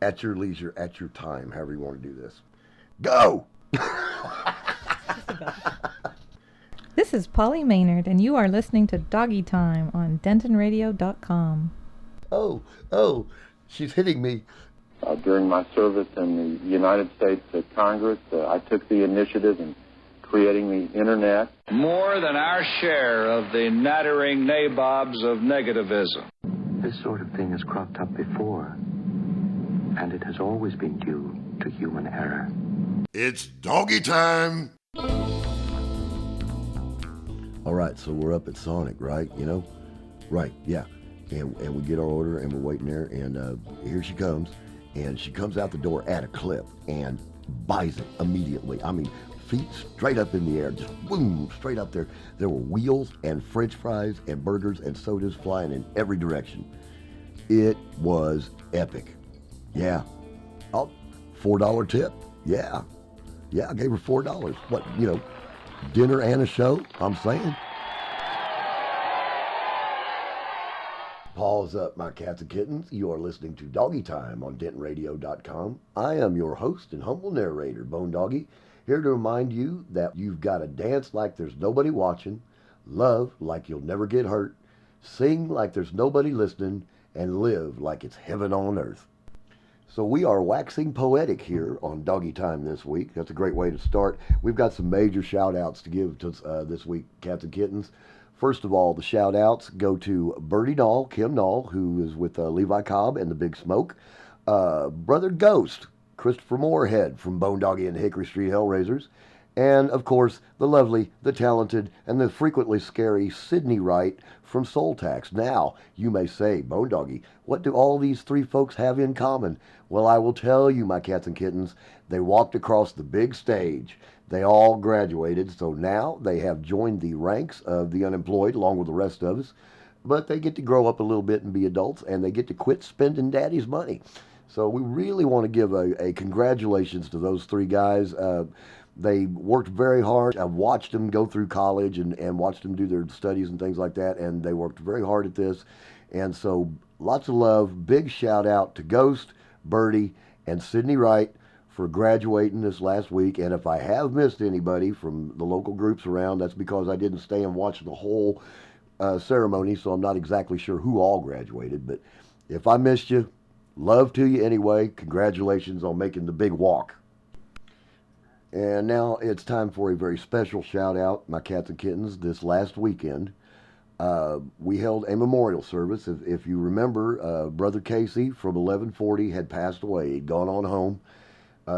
at your leisure, at your time, however you want to do this. Go! Just about. This is Polly Maynard, and you are listening to Doggy Time on DentonRadio.com. Oh, oh, she's hitting me. During my service in the United States Congress, I took the initiative in creating the Internet. More than our share of the nattering nabobs of negativism. This sort of thing has cropped up before, and it has always been due to human error. It's doggy time! All right, so we're up at Sonic, right? You know? Right, yeah. And we get our order, and we're waiting there, and here she comes. And she comes out the door at a clip and buys it immediately. I mean, feet straight up in the air, just boom, straight up there. There were wheels and French fries and burgers and sodas flying in every direction. It was epic. Yeah. Oh, $4 tip. Yeah. Yeah, I gave her $4. What, dinner and a show, I'm saying. Paws up, my cats and kittens. You are listening to Doggy Time on DentonRadio.com. I am your host and humble narrator, Bone Doggie, here to remind you that you've got to dance like there's nobody watching, love like you'll never get hurt, sing like there's nobody listening, and live like it's heaven on earth. So we are waxing poetic here on Doggy Time this week. That's a great way to start. We've got some major shout-outs to give to this week, cats and kittens. First of all, the shout-outs go to Birdie Knoll, Kim Knoll, who is with Levi Cobb and the Big Smoke. Brother Ghost, Christopher Moorhead from Bone Doggie and the Hickory Street Hellraisers. And, of course, the lovely, the talented, and the frequently scary Sydney Wright from Soul Tax. Now, you may say, Bone Doggie, what do all these three folks have in common? Well, I will tell you, my cats and kittens, they walked across the big stage. They all graduated, so now they have joined the ranks of the unemployed along with the rest of us. But they get to grow up a little bit and be adults, and they get to quit spending daddy's money. So we really want to give a congratulations to those three guys. They worked very hard. I've watched them go through college and watched them do their studies and things like that, and they worked very hard at this. And so lots of love. Big shout out to Ghost, Birdie, and Sydney Wright for graduating this last week. And if I have missed anybody from the local groups around, that's because I didn't stay and watch the whole ceremony, so I'm not exactly sure who all graduated. But if I missed you, love to you anyway. Congratulations on making the big walk. And now it's time for a very special shout out, my cats and kittens. This last weekend, we held a memorial service. If you remember, Brother Casey from 1140 had passed away. He'd gone on home.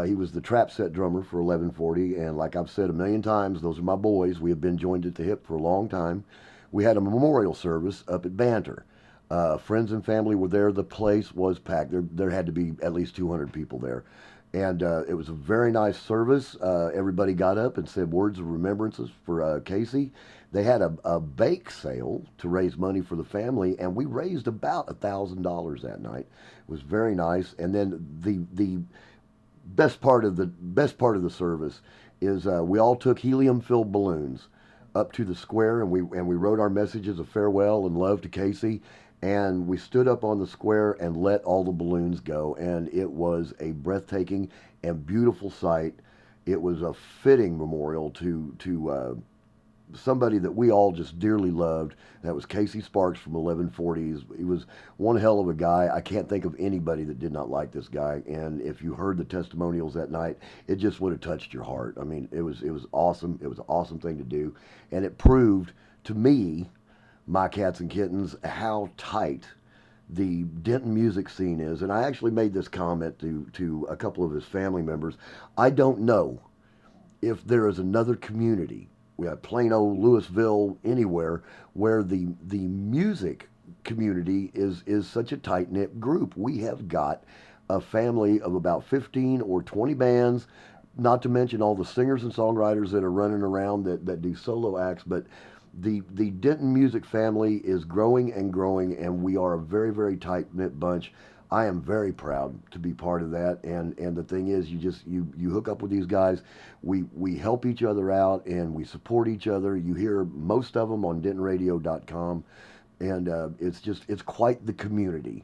He was the trap set drummer for 1140, and like I've said a million times, those are my boys. We have been joined at the hip for a long time. We had a memorial service up at Banter. Friends and family were there. The place was packed. There had to be at least 200 people there. And it was a very nice service. Everybody got up and said words of remembrances for Casey. They had a bake sale to raise money for the family, and we raised about $1,000 that night. It was very nice. And then the best part of the service is we all took helium-filled balloons up to the square, and we wrote our messages of farewell and love to Casey. And we stood up on the square and let all the balloons go, and it was a breathtaking and beautiful sight. It was a fitting memorial to somebody that we all just dearly loved. That was Casey Sparks from 1140s. He was one hell of a guy. I can't think of anybody that did not like this guy. And if you heard the testimonials that night, it just would have touched your heart. I mean, it was awesome. It was an awesome thing to do, and it proved to me, my cats and kittens, how tight the Denton music scene is. And I actually made this comment to a couple of his family members. I don't know if there is another community, plain old Louisville, anywhere, where the music community is such a tight-knit group. We have got a family of about 15 or 20 bands, not to mention all the singers and songwriters that are running around that do solo acts. But the Denton music family is growing and growing, and we are a very, very tight-knit bunch. I am very proud to be part of that, and the thing is, you hook up with these guys, we help each other out, and we support each other. You hear most of them on DentonRadio.com, and it's quite the community.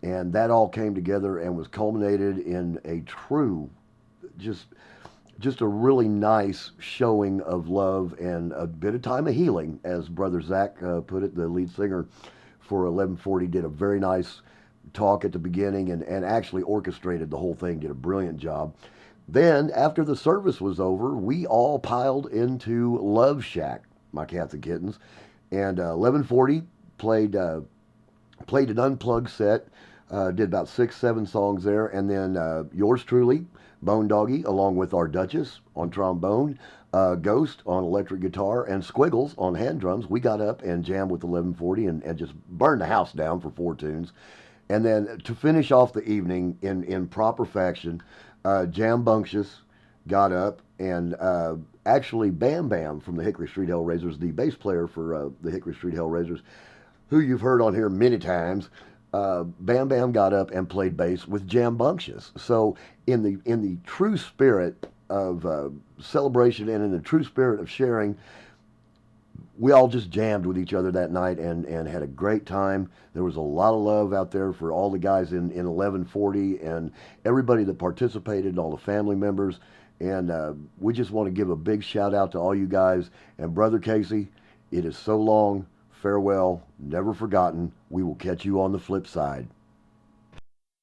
And that all came together and was culminated in a true, just a really nice showing of love and a bit of time of healing, as Brother Zach put it. The lead singer for 1140 did a very nice talk at the beginning and actually orchestrated the whole thing, did a brilliant job. Then, after the service was over, we all piled into Love Shack, my cats and kittens, and 1140 played an unplugged set, did about 6-7 songs there, and then yours truly, Bone Doggie, along with our Duchess on trombone, Ghost on electric guitar, and Squiggles on hand drums. We got up and jammed with 1140 and just burned the house down for 4 tunes. And then to finish off the evening in proper fashion, Jambunctious got up, and actually Bam Bam from the Hickory Street Hellraisers, the bass player for the Hickory Street Hellraisers, who you've heard on here many times, Bam Bam got up and played bass with Jambunctious. So in the true spirit of celebration and in the true spirit of sharing, we all just jammed with each other that night and had a great time. There was a lot of love out there for all the guys in 1140 and everybody that participated, all the family members. And we just want to give a big shout out to all you guys. And Brother Casey, it is so long. Farewell. Never forgotten. We will catch you on the flip side.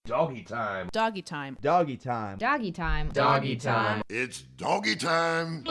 Doggy time. Doggy time. Doggy time. Doggy time. Doggy time. It's doggy time.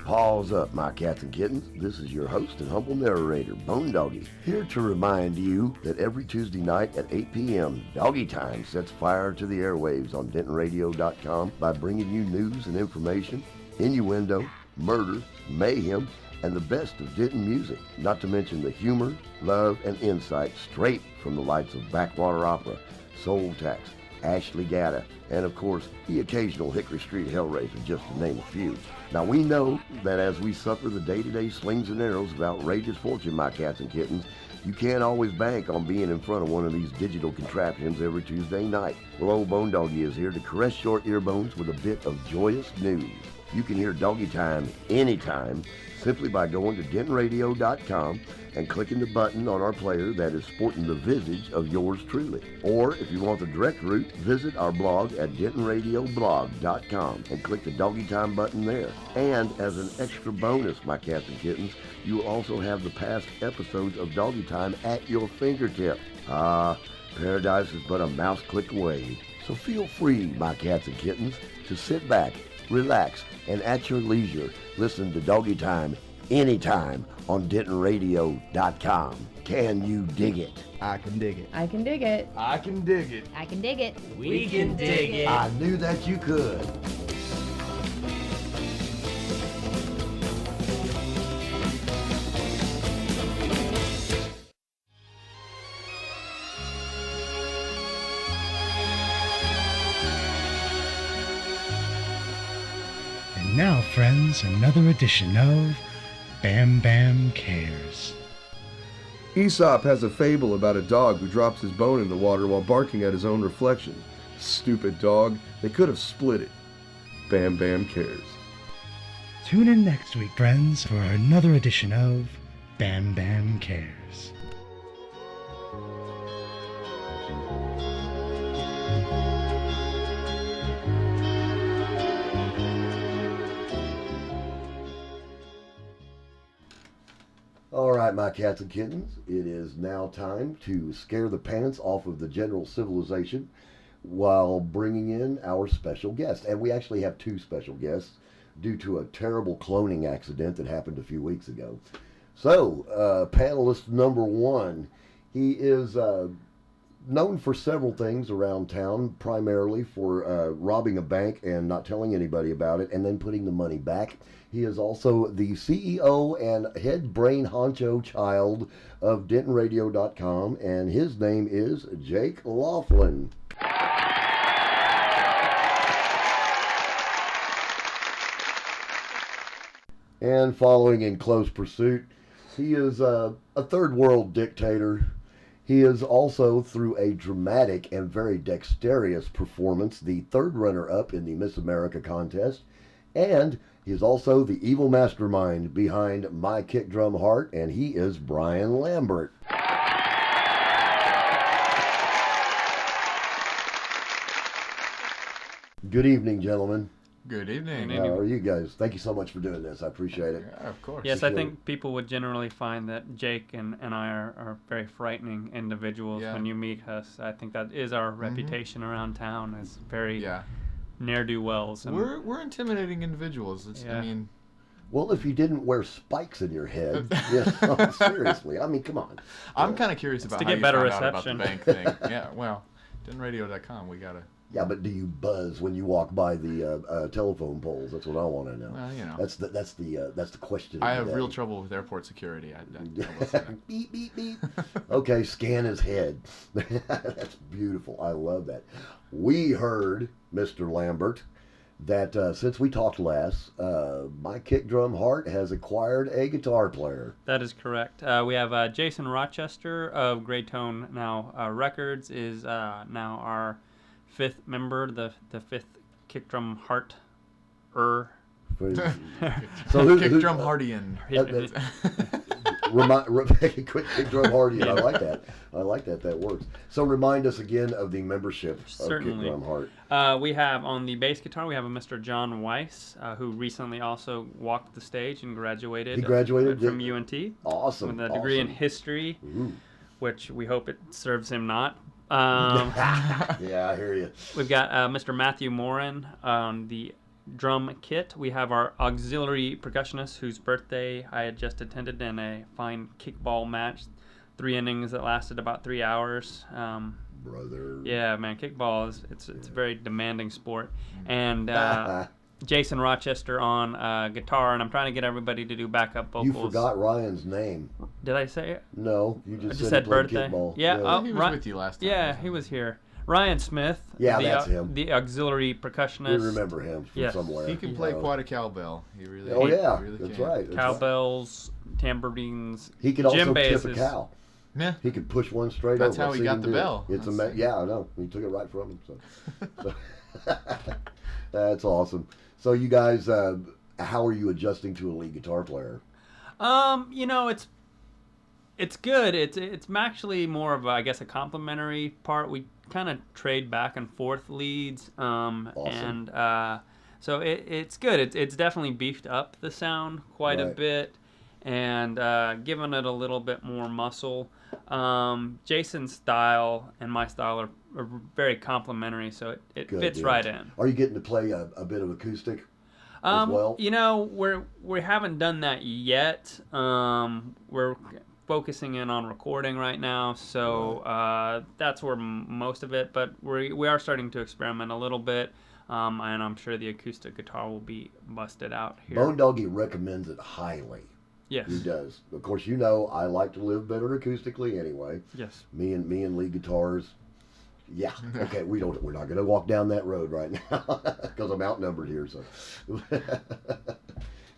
Pause up, my cats and kittens. This is your host and humble narrator, Bone Doggie, here to remind you that every Tuesday night at 8 p.m., Doggy Time sets fire to the airwaves on DentonRadio.com by bringing you news and information, innuendo, murder, mayhem, and the best of Denton music, not to mention the humor, love, and insight straight from the lights of Backwater Opera, Soul Tax, Ashley Gatta, and of course, the occasional Hickory Street Hellraiser, just to name a few. Now, we know that as we suffer the day-to-day slings and arrows of outrageous fortune, my cats and kittens, you can't always bank on being in front of one of these digital contraptions every Tuesday night. Well, old Bone Doggie is here to caress your ear bones with a bit of joyous news. You can hear Doggy Time anytime simply by going to DentonRadio.com and clicking the button on our player that is sporting the visage of yours truly. Or, if you want the direct route, visit our blog at DentonRadioblog.com and click the Doggy Time button there. And as an extra bonus, my cats and kittens, you will also have the past episodes of Doggy Time at your fingertip. Paradise is but a mouse click away. So feel free, my cats and kittens, to sit back, relax, and at your leisure, listen to Doggy Time anytime on DentonRadio.com. Can you dig it? I can dig it. I can dig it. I can dig it. I can dig it. We can dig it. I knew that you could. And now, friends, another edition of Bam Bam Cares. Aesop has a fable about a dog who drops his bone in the water while barking at his own reflection. Stupid dog. They could have split it. Bam Bam Cares. Tune in next week, friends, for another edition of Bam Bam Cares. All right, my cats and kittens, it is now time to scare the pants off of the general civilization while bringing in our special guest. And we actually have 2 special guests due to a terrible cloning accident that happened a few weeks ago. So, panelist number 1, he is known for several things around town, primarily for robbing a bank and not telling anybody about it and then putting the money back. He is also the CEO and head brain honcho child of DentonRadio.com, and his name is Jake Laughlin. And following in close pursuit, he is a third world dictator. He is also, through a dramatic and very dexterous performance, the 3rd runner-up in the Miss America contest, and he is also the evil mastermind behind My Kick Drum Heart, and he is Brian Lambert. Good evening, gentlemen. Good evening. How are you guys? Thank you so much for doing this. I appreciate it. Yeah, of course. Yes, I think people would generally find that Jake and I are very frightening individuals when you meet us. I think that is our reputation around town as very ne'er-do-wells. We're intimidating individuals. I mean... Well, if you didn't wear spikes in your head, yeah, seriously. I mean, come on. I'm kind of curious about to how get you better found reception. out about the bank thing. Yeah, well, dentonradio.com, we got to... Yeah, but do you buzz when you walk by the telephone poles? That's what I want to know. Well, you know. That's the question. I have real trouble with airport security. I will say that. Beep, beep, beep. Okay, scan his head. That's beautiful. I love that. We heard, Mr. Lambert, that since we talked last, my kick drum heart has acquired a guitar player. That is correct. We have Jason Rochester of Greytone Now Records is now our fifth member, the fifth kick drum heart. So kick drum Hardian. Quick kick drum Hardian. I like that. I like that. That works. So remind us again of the membership of Kick Drum Heart. We have on the bass guitar, we have a Mr. John Weiss, who recently also walked the stage and graduated. He graduated from UNT. Awesome. With a degree in history, which we hope it serves him not. Yeah, I hear you. We've got Mr. Matthew Morin on the drum kit. We have our auxiliary percussionist whose birthday I had just attended in a fine kickball match, 3 innings that lasted about 3 hours. Brother. Yeah, man, kickball is it's a very demanding sport. And Jason Rochester on guitar, and I'm trying to get everybody to do backup vocals. You forgot Ryan's name. Did I say it? No, you just said he played birthday. kickball. Yeah, he was with you last time. Yeah, he was here. Ryan Smith. Yeah, that's him. The auxiliary percussionist. We remember him from somewhere. He can play quite a cowbell. He really. Oh yeah, he really that's can. right. Cowbells, tambourines. He could also basses. tip a cow. Yeah. He could push one straight That's over. how he got the bell. It's yeah, I know. He took it right from him. So. That's awesome. So you guys, how are you adjusting to a lead guitar player? You know, it's good. It's actually more of I guess a complimentary part. We kind of trade back and forth leads. Awesome. And so it's good. It's definitely beefed up the sound quite a bit and given it a little bit more muscle. Jason's style and my style are very complementary, so it fits right in. Are you getting to play a bit of acoustic as well? You know, we haven't done that yet. We're focusing in on recording right now, so that's where most of it. But we are starting to experiment a little bit, and I'm sure the acoustic guitar will be busted out here. Bone Doggie recommends it highly. Yes, he does. Of course, you know I like to live better acoustically anyway. Yes, me and lead guitars. Yeah. Okay. We're not going to walk down that road right now because I'm outnumbered here. So,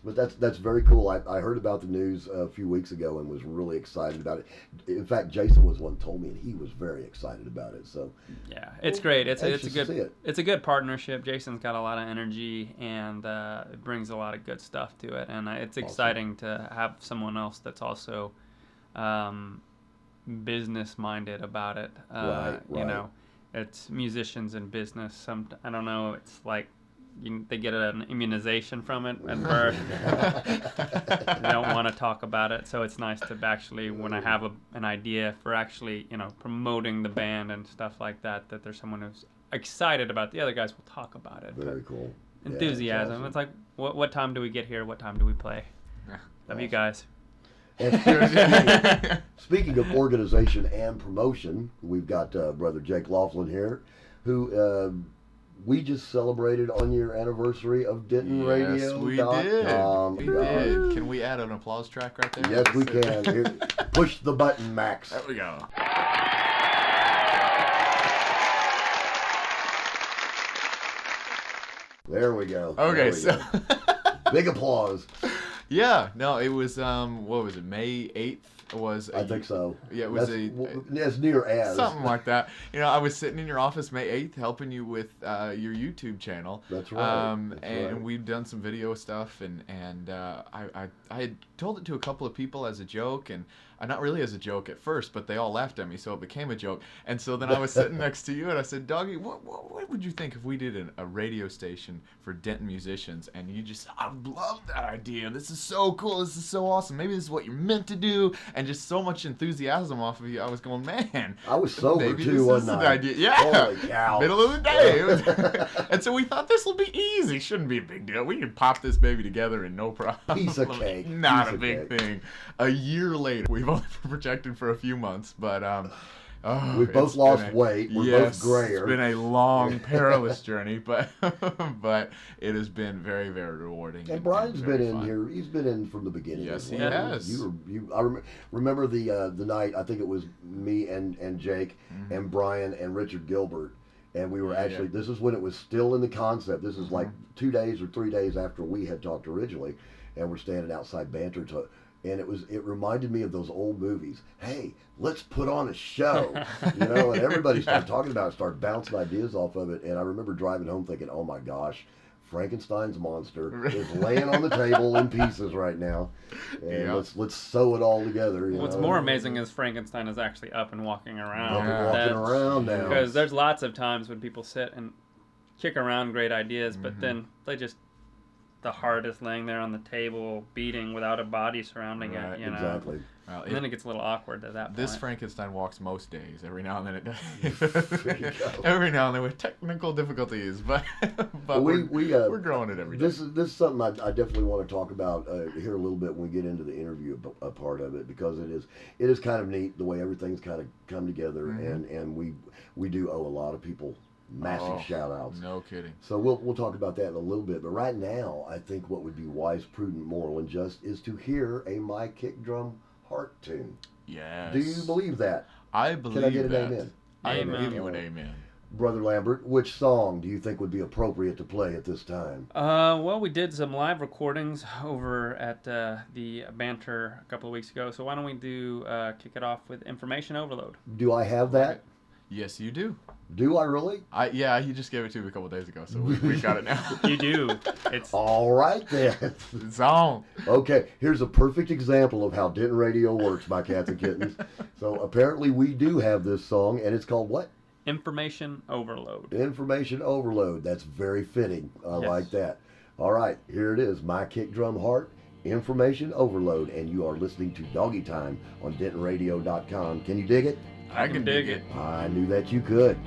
but that's very cool. I heard about the news a few weeks ago and was really excited about it. In fact, Jason was one who told me, and he was very excited about it. So yeah, it's great. It's a good partnership. Jason's got a lot of energy and it brings a lot of good stuff to it, and it's exciting to have someone else that's also business minded about it. Right. You know, it's musicians and business. I don't know. It's like they get an immunization from it at birth. They don't want to talk about it. So it's nice to actually, when I have an idea for actually, promoting the band and stuff like that, that there's someone who's excited about it. The other guys will talk about it. Very cool. Enthusiasm. Awesome. It's like, what time do we get here? What time do we play? Love you guys. And speaking of organization and promotion, we've got Brother Jake Laughlin here, who we just celebrated on your anniversary of Denton Radio. Yes, we did. We did. Can we add an applause track right there? Yes, we can. Here, push the button, Max. There we go. There we go. Okay, so big applause. Yeah, no, it was what was it? May 8th was. I think so. Yeah, it was as near as something like that. I was sitting in your office May 8th helping you with your YouTube channel. That's right. And we've done some video stuff, and I had told it to a couple of people as a joke, and not really as a joke at first, but they all laughed at me, so it became a joke. And so then I was sitting next to you, and I said, Doggie, what would you think if we did a radio station for Denton musicians? And you just, I love that idea. This is so cool. This is so awesome. Maybe this is what you're meant to do. And just so much enthusiasm off of you. I was going, man. I was sober maybe too this one is night. the idea. Yeah. Holy cow. Middle of the day. And so we thought this will be easy. Shouldn't be a big deal. We can pop this baby together and no problem. Piece of cake. Not Piece a of big cake. thing. A year later, we've only been projected for a few months, but we've both lost weight. We're both grayer. It's been a long, perilous journey, but it has been very, very rewarding. And Brian's been in fun. here. He's been in from the beginning. Yes, as he well. has. I remember the night. I think it was me and Jake and Brian and Richard Gilbert. And we were actually, this is when it was still in the concept. This is like 2 days or 3 days after we had talked originally. And we're standing outside Banter. And it reminded me of those old movies. Hey, let's put on a show. And everybody started talking about it, started bouncing ideas off of it. And I remember driving home thinking, oh my gosh, Frankenstein's monster is laying on the table in pieces right now. And let's sew it all together. What's more amazing is Frankenstein is actually up and walking around. Walking around now. Because there's lots of times when people sit and kick around great ideas, but then the heart is laying there on the table, beating without a body surrounding it. Exactly. Well, and then it gets a little awkward at that point. This Frankenstein walks most days. Every now and then it does. Every now and then with technical difficulties, but we're growing it every day. This is something I definitely want to talk about here a little bit when we get into the interview a part of it, because it is kind of neat the way everything's kind of come together, and we do owe a lot of people massive shout outs. No kidding. So we'll talk about that in a little bit. But right now, I think what would be wise, prudent, moral, and just is to hear a My Kick Drum Heart tune. Yes. Do you believe that? I believe that. Can I get an amen? I will give you an amen. Brother Lambert, which song do you think would be appropriate to play at this time? Well, we did some live recordings over at the Banter a couple of weeks ago. So why don't we kick it off with Information Overload? Do I have that? Yes, you do. Do I really? Yeah, he just gave it to me a couple of days ago, so we got it now. You do. It's all right then. It's on. Okay, here's a perfect example of how Denton Radio works, my cats and kittens. So apparently we do have this song, and it's called what? Information Overload. Information Overload. That's very fitting. I like that. All right, here it is. My Kick Drum Heart, Information Overload, and you are listening to Doggy Time on DentonRadio.com. Can you dig it? I can dig it. I knew that you could.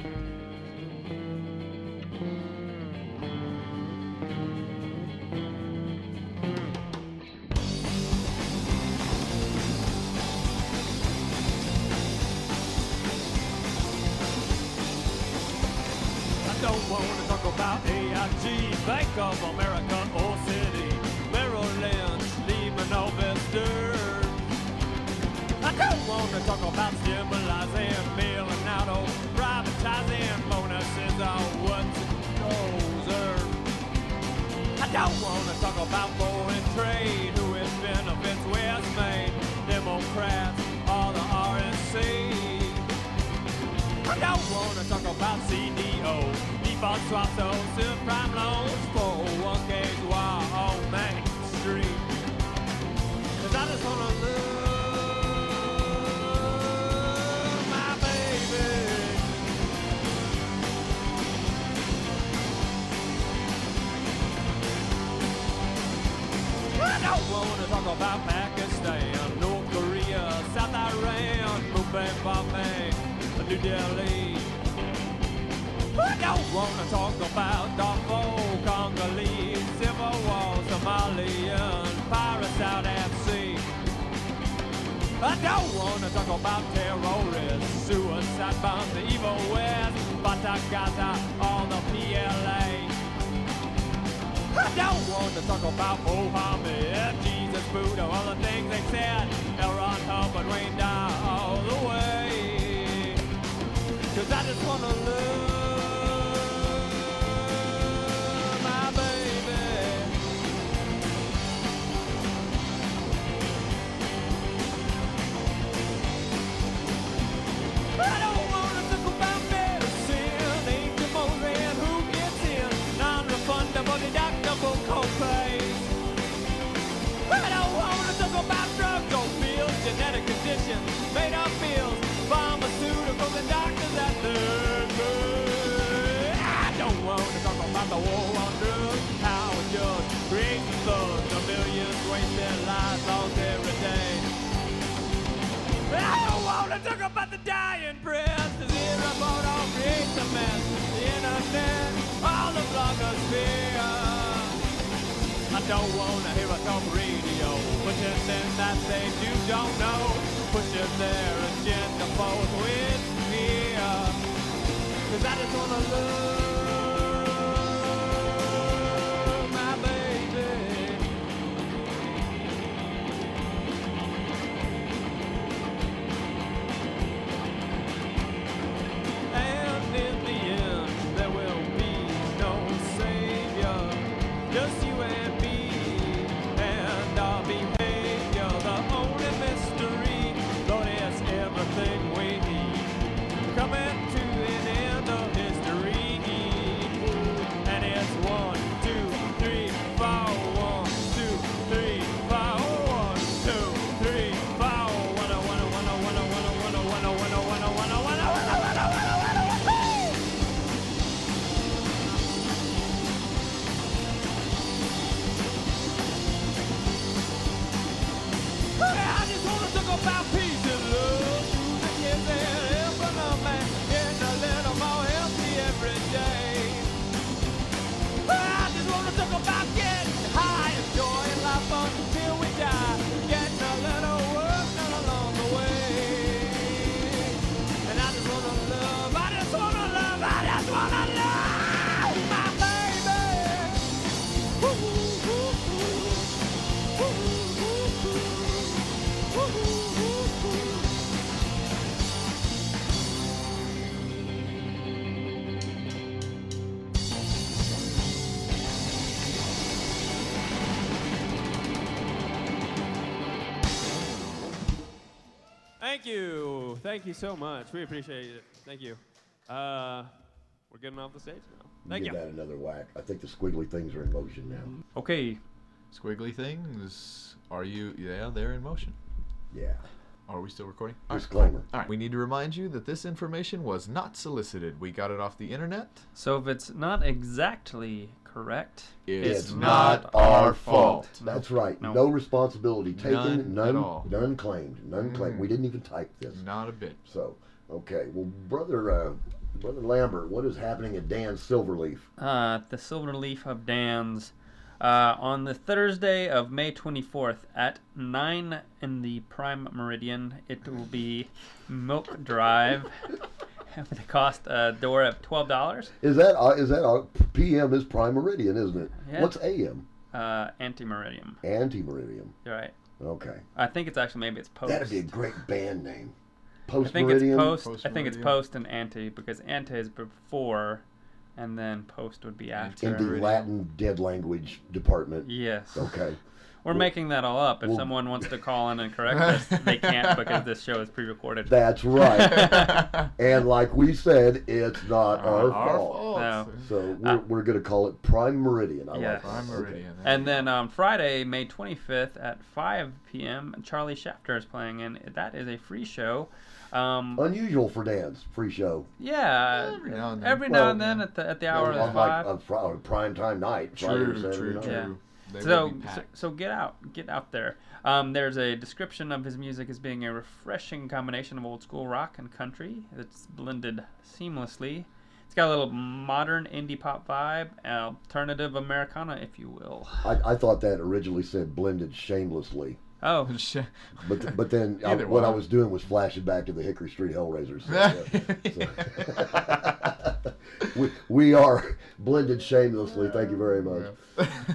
I don't want to talk about AIG, Bank of America, or City, Merrill Lynch, Lehman, or Vester. I don't want to talk about stabilizing, mailing out, or privatizing bonuses, or what's it goes I don't want to talk about foreign trade, who its benefits West made, Democrats, or the RNC. I don't want to talk about CDO, default swaps, or subprime loans, 401ks, while on Main Street. 'Cause I just want to live. I don't want to talk about Pakistan, North Korea, South Iran, Mumbai, Bombay, New Delhi. I don't want to talk about Darfur, Congolese, Civil War, Somalian, pirates out at sea. I don't want to talk about terrorists, suicide bombs, the evil West, Fatah, Gaza, all the PLA. I don't want to talk about Mohammed, Jesus, Buddha, all the things they said. Elron, Hub, and Wayne die all the way. 'Cause I just want to love my baby. I don't want to talk about medicine, ain't Moses who gets in, non-refundable, deductible copays. I don't want to talk about drugs or pills, genetic conditions. the war on drugs, how it just creates thugs, the millions wasted lives lost every day. I don't wanna talk about the dying press, the zero photo creates a mess, the internet, all the blogosphere. I don't wanna hear a talk radio, pretending that they don't know, pushing their agenda forth with fear. 'Cause I just wanna love my baby. And in the end, there will be no savior, just you and me and our behavior. The only mystery, Lord, is everything we need. Coming to an end of history. And it's 1, 2, 3, 4, 1, 2, 3, 4, 1, 2, 3, 4. Wanna. I just wanna talk about peace and love. The kids and helping a man getting a little more healthy every day. I just wanna talk about getting high, enjoying life until we die, getting a little work done along the way. And I just wanna love my baby. Thank you so much. We appreciate it. Thank you. We're getting off the stage now. Thank you. Give that another whack. I think the squiggly things are in motion now. Okay. Squiggly things, are you? Yeah, they're in motion. Yeah. Are we still recording? Disclaimer. All right. We need to remind you that this information was not solicited. We got it off the internet. So if it's not exactly correct, it's not our fault. That's right. No. No responsibility taken. None at all. None claimed. None claimed. We didn't even type this. Not a bit. So, okay. Well, brother Lambert, what is happening at Dan's Silverleaf? The Silverleaf of Dan's. On the Thursday of May 24th at 9 in the Prime Meridian, it will be Milk Drive with a cost door of $12. Is that PM is Prime Meridian, isn't it? Yeah. What's AM? Anti-Meridium. Anti-Meridium. You're right. Okay. I think it's actually maybe it's Post. That'd be a great band name. Post I think Meridian. it's Post. I think it's Post and Anti because Anti is before, and then Post would be after. In the Latin dead language department. Yes. Okay. We're making that all up. If someone wants to call in and correct us, they can't because this show is pre-recorded. That's right. And like we said, it's not our fault. No. So we're going to call it Prime Meridian. I like Prime Meridian. Okay. And then on Friday, May 25th at 5 p.m., Charlie Shafter is playing, and that is a free show. Unusual for Dan's free show. Yeah, every now and then. Every now and then at the hour of 5. Like a prime time night. True. Yeah. So get out there. There's a description of his music as being a refreshing combination of old school rock and country that's blended seamlessly. It's got a little modern indie pop vibe, alternative Americana, if you will. I thought that originally said blended shamelessly. Oh, but then what I was doing was flashing back to the Hickory Street Hellraisers. We are blended shamelessly. Thank you very much.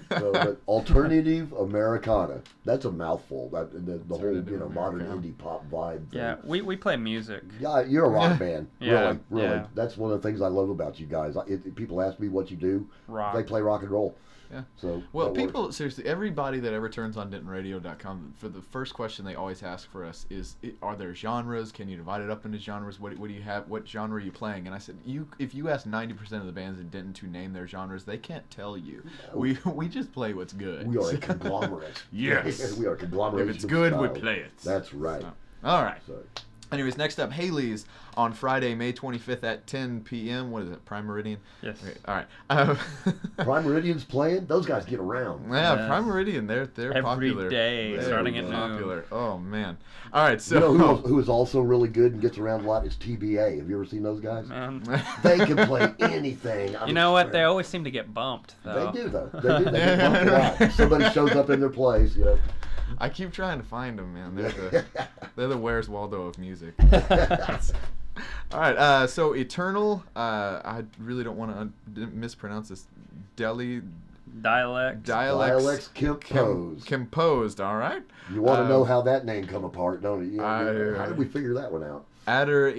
But alternative Americana. That's a mouthful. The whole modern indie pop vibe thing. Yeah, we play music. Yeah, you're a rock band. Yeah, really. yeah. That's one of the things I love about you guys. People ask me what you do. Rock. They play rock and roll. Yeah. So well, people seriously, everybody that ever turns on DentonRadio.com, for the first question they always ask for us is, are there genres? Can you divide it up into genres? What do you have? What genre are you playing? And I said, if you ask 90% of the bands in Denton to name their genres, they can't tell you. No. We just play what's good. We are a conglomerate. Yes. We are a conglomerate. If it's good, we play it. That's right. All right. So, Anyways, next up, Haley's on Friday, May 25th at 10 p.m. What is it, Prime Meridian? Yes. Okay, all right. Prime Meridian's playing? Those guys get around. Yeah, Yes. Prime Meridian, they're Every popular. day, They're starting at noon. popular. Oh, man. All right, so... You know who is also really good and gets around a lot is TBA. Have you ever seen those guys? Man. They can play anything. You know what? They always seem to get bumped, though. They do, though. They do. They get bumped a lot. Somebody shows up in their place, you know. I keep trying to find them, man. They're the Where's Waldo of music. All right, so Eternal, I really don't want to mispronounce this. Dialects composed, all right? You want to know how that name come apart, don't you? How did we figure that one out? Adder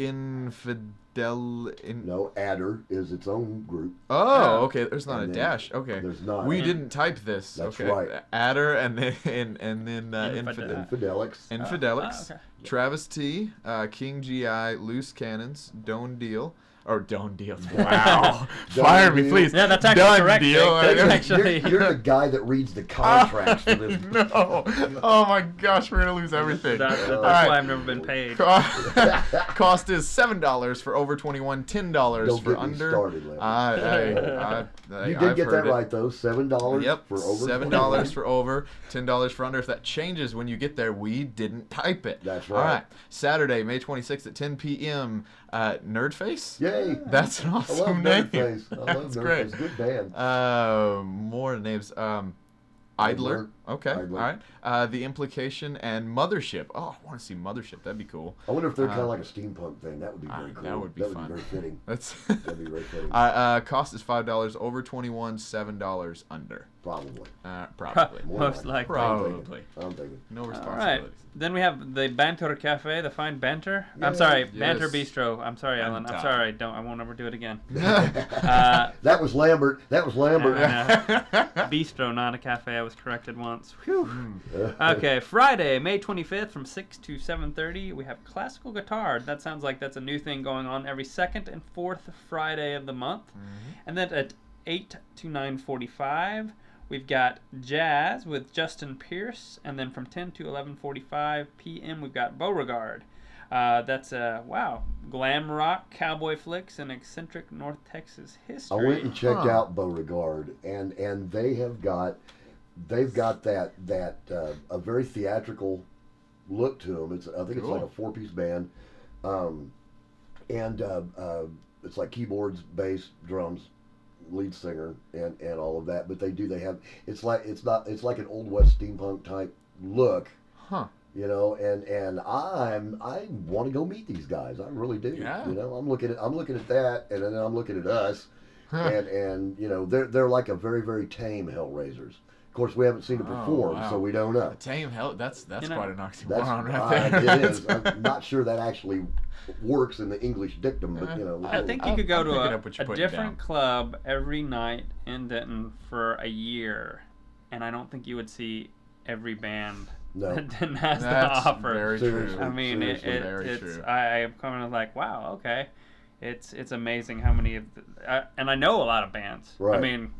No, Adder is its own group. Oh, okay. There's not a dash. Okay. There's not. We didn't type this. That's okay. right. Adder and then Infidelix. Infidelix. Okay. Travis T. King GI. Loose Cannons. Don't Deal. Or Don't Deal. Wow. Fire me, please. Yeah, that's actually Done correct. Deal. You're the guy that reads the contracts for this. No. Oh my gosh, we're gonna lose everything. That's why I've never been paid. Cost is $7 for over 21, $10 Don't for get me under. started, You did get that right though. $7 Yep, for over. $7 for over, $10 for under. If that changes when you get there, we didn't type it. That's right. All right, Saturday, May 26th at 10 p.m. Nerdface. Yay! That's an awesome I love name. Nerdface. I love That's Nerdface. great. Good band. More names. Idler. Okay. Idler. All right. The Implication and Mothership. Oh, I want to see Mothership. That'd be cool. I wonder if they're kind of like a steampunk thing. That would be very cool. That would be fun. Be very fitting. That'd be very fitting. Cost is $5 over 21, $7 under. Probably. Probably. Most likely. Probably. I'm thinking. No All right. responsibilities. Then we have the Banter Cafe, the Fine Banter. I'm sorry, Yes. Banter Bistro. I'm sorry, Ellen. I'm Banter. sorry. I won't ever do it again. That was Lambert. Bistro, not a cafe. I was corrected once. Whew. Okay, Friday, May 25th from 6 to 7:30. We have classical guitar. That sounds like that's a new thing going on every second and fourth Friday of the month. And then at 8 to 9:45. We've got jazz with Justin Pierce, and then from 10 to 11:45 p.m. we've got Beauregard. That's glam rock, cowboy flicks, and eccentric North Texas history. I went and checked out Beauregard, and they've got that a very theatrical look to them. I think it's like a 4-piece band, and it's like keyboards, bass, drums, lead singer and all of that, but they have it's like an Old West steampunk type look, you know, and I want to go meet these guys. I really do. You know, I'm looking at that, and then I'm looking at us, and you know, they're like a very, very tame Hellraisers. Of course, we haven't seen it perform, so we don't know. A tame hell, that's quite an oxymoron That's, right there. It is. I'm not sure that actually works in the English dictum, but you know. I think you could go to a putting different club every night in Denton for a year, and I don't think you would see every band that Denton has to offer. Very true. I mean, it's true. I'm kind of like, wow, okay, it's amazing how many of and I know a lot of bands. Right. I mean,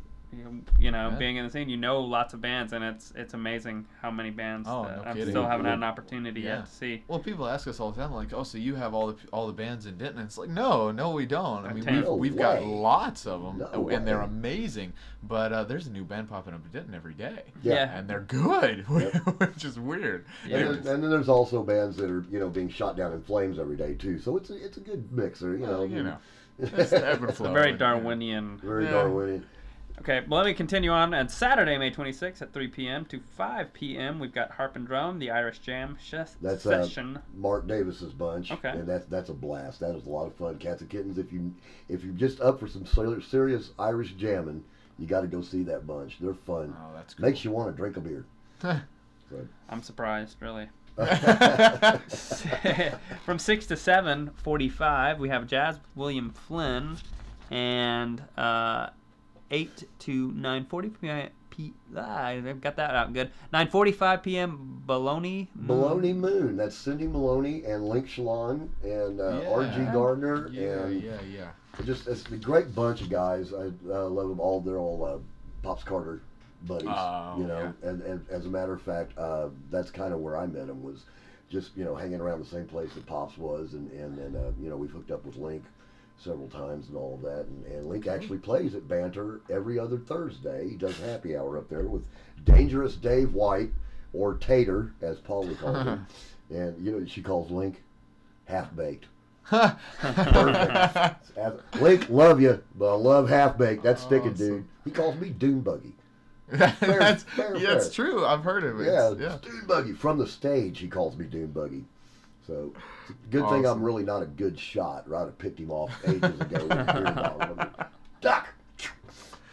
you know, being in the scene, you know lots of bands, and it's amazing how many bands that I still haven't had an opportunity yet to see. Well, people ask us all the time, like, oh, so you have all the bands in Denton? And it's like, no, we don't. I mean, we've got lots of them, and they're amazing. But there's a new band popping up in Denton every day. Yeah. And they're good, which is weird. And then there's also bands that are, you know, being shot down in flames every day too. So it's a good mixer, you know. It's the ebb and flow. Very Darwinian. Very Darwinian. Okay, well, let me continue on. And Saturday, May 26th at 3 p.m. to 5 p.m., we've got Harp and Drum, the Irish Jam session. Mark Davis's bunch. Okay. And that's a blast. That is a lot of fun. Cats and Kittens, if you're just up for some serious Irish jamming, you got to go see that bunch. They're fun. Oh, that's cool. Makes you want to drink a beer. I'm surprised, really. From 6 to 7:45, we have Jazz with William Flynn, and 8 to 9:40 p.m. I've got that out good. 9:45 p.m. Baloney Moon. That's Cindy Maloney and Link Shalon and R.G. Gardner and it's a great bunch of guys. I love them all. They're all Pops Carter buddies, you know. And as a matter of fact, that's kind of where I met them, was just hanging around the same place that Pops was, and we've hooked up with Link several times and all of that, and Link actually plays at Banter every other Thursday. He does happy hour up there with Dangerous Dave White, or Tater, as Paulie calls him. And she calls Link Half-Baked. Perfect. Link, love you, but I love Half-Baked. That's sticking, dude. He calls me Dune Buggy. It's true. I've heard of it. Yeah. Dune Buggy. From the stage, he calls me Dune Buggy. So, good thing I'm really not a good shot, right? I picked him off ages ago. Duck!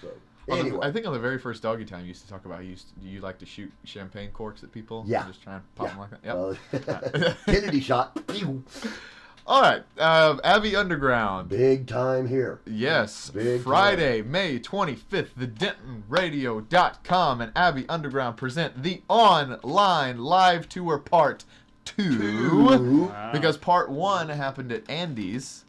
So, anyway. I think on the very first Doggy Time, you used to talk about, do you like to shoot champagne corks at people? Yeah. Just try and pop them like that? Yep. Kennedy shot. Pew! All right, Abbey Underground. Big time here. Yes. Big Friday, May 25th, the DentonRadio.com and Abbey Underground present the online live tour part 2. Wow. Because part 1 happened at Andy's.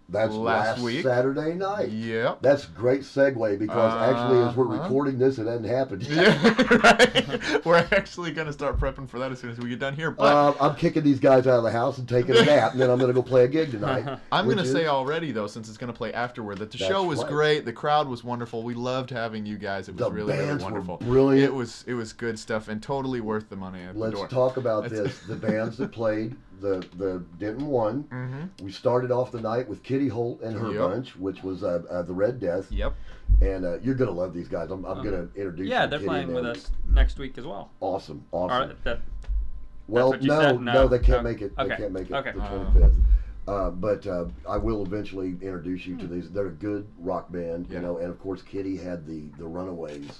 That's last week. Saturday night. Yep. That's a great segue because actually, as we're recording this, it hasn't happened yet. Yeah, right. We're actually going to start prepping for that as soon as we get done here. But I'm kicking these guys out of the house and taking a nap, and then I'm going to go play a gig tonight. I'm going to say already, though, since it's going to play afterward, that the show was great. The crowd was wonderful. We loved having you guys. It was really wonderful. Were brilliant. It was good stuff and totally worth the money at the door. Let's talk about this. The bands that played. The Denton one. Mm-hmm. We started off the night with Kitty Holt and her bunch, which was the Red Death. Yep. And you're gonna love these guys. I'm gonna introduce. Yeah, you they're Kitty playing with us next week as well. Awesome. Well, no, they can't make it. Okay. They can't make it Okay. the 25th. But I will eventually introduce you to these. They're a good rock band, and of course Kitty had the Runaways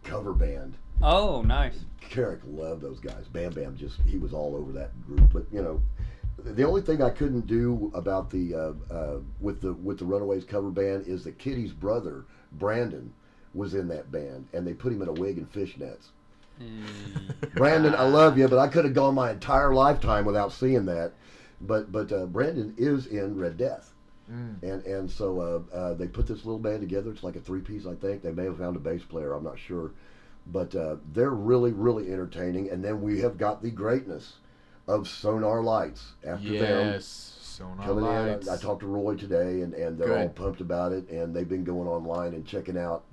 cover band. Oh, nice. Carrick loved those guys. Bam Bam he was all over that group. But the only thing I couldn't do about the with the Runaways cover band is that Kitty's brother Brandon was in that band, and they put him in a wig and fishnets. Brandon, I love you, but I could have gone my entire lifetime without seeing that. But Brandon is in Red Death. And so they put this little band together. It's like a 3-piece, I think. They may have found a bass player. I'm not sure. But they're really, really entertaining. And then we have got the greatness of Sonar Lights after them. Yes, Sonar coming Lights. in. I talked to Roy today, and they're all pumped about it. And they've been going online and checking out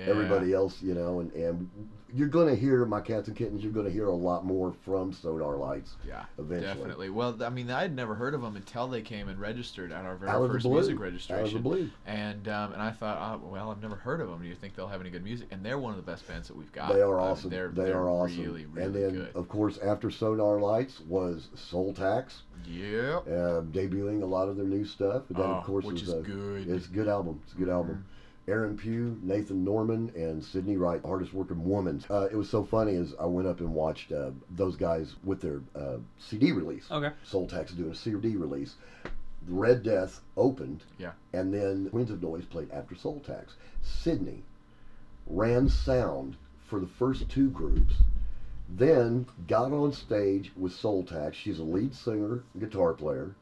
everybody else, and you're going to hear, my cats and kittens, you're going to hear a lot more from Sonar Lights. Yeah, eventually. Definitely. Well, I mean, I had never heard of them until they came and registered at our very first blue. music registration. Out of the blue. And I thought, well, I've never heard of them. Do you think they'll have any good music? And they're one of the best bands that we've got. They are awesome. They are awesome. Really, really and then, good. of course, after Sonar Lights was Soul Tax. Yeah. Debuting a lot of their new stuff. And then, of course, which is good. It's a good album. It's a good album. Aaron Pugh, Nathan Norman, and Sydney Wright, hardest working woman. It was so funny as I went up and watched those guys with their CD release. Okay. Soul Tax is doing a CD release. Red Death opened. Yeah. And then Queens of Noise played after Soul Tax. Sydney ran sound for the first 2 groups. Then got on stage with Soul Tax. She's a lead singer, guitar player.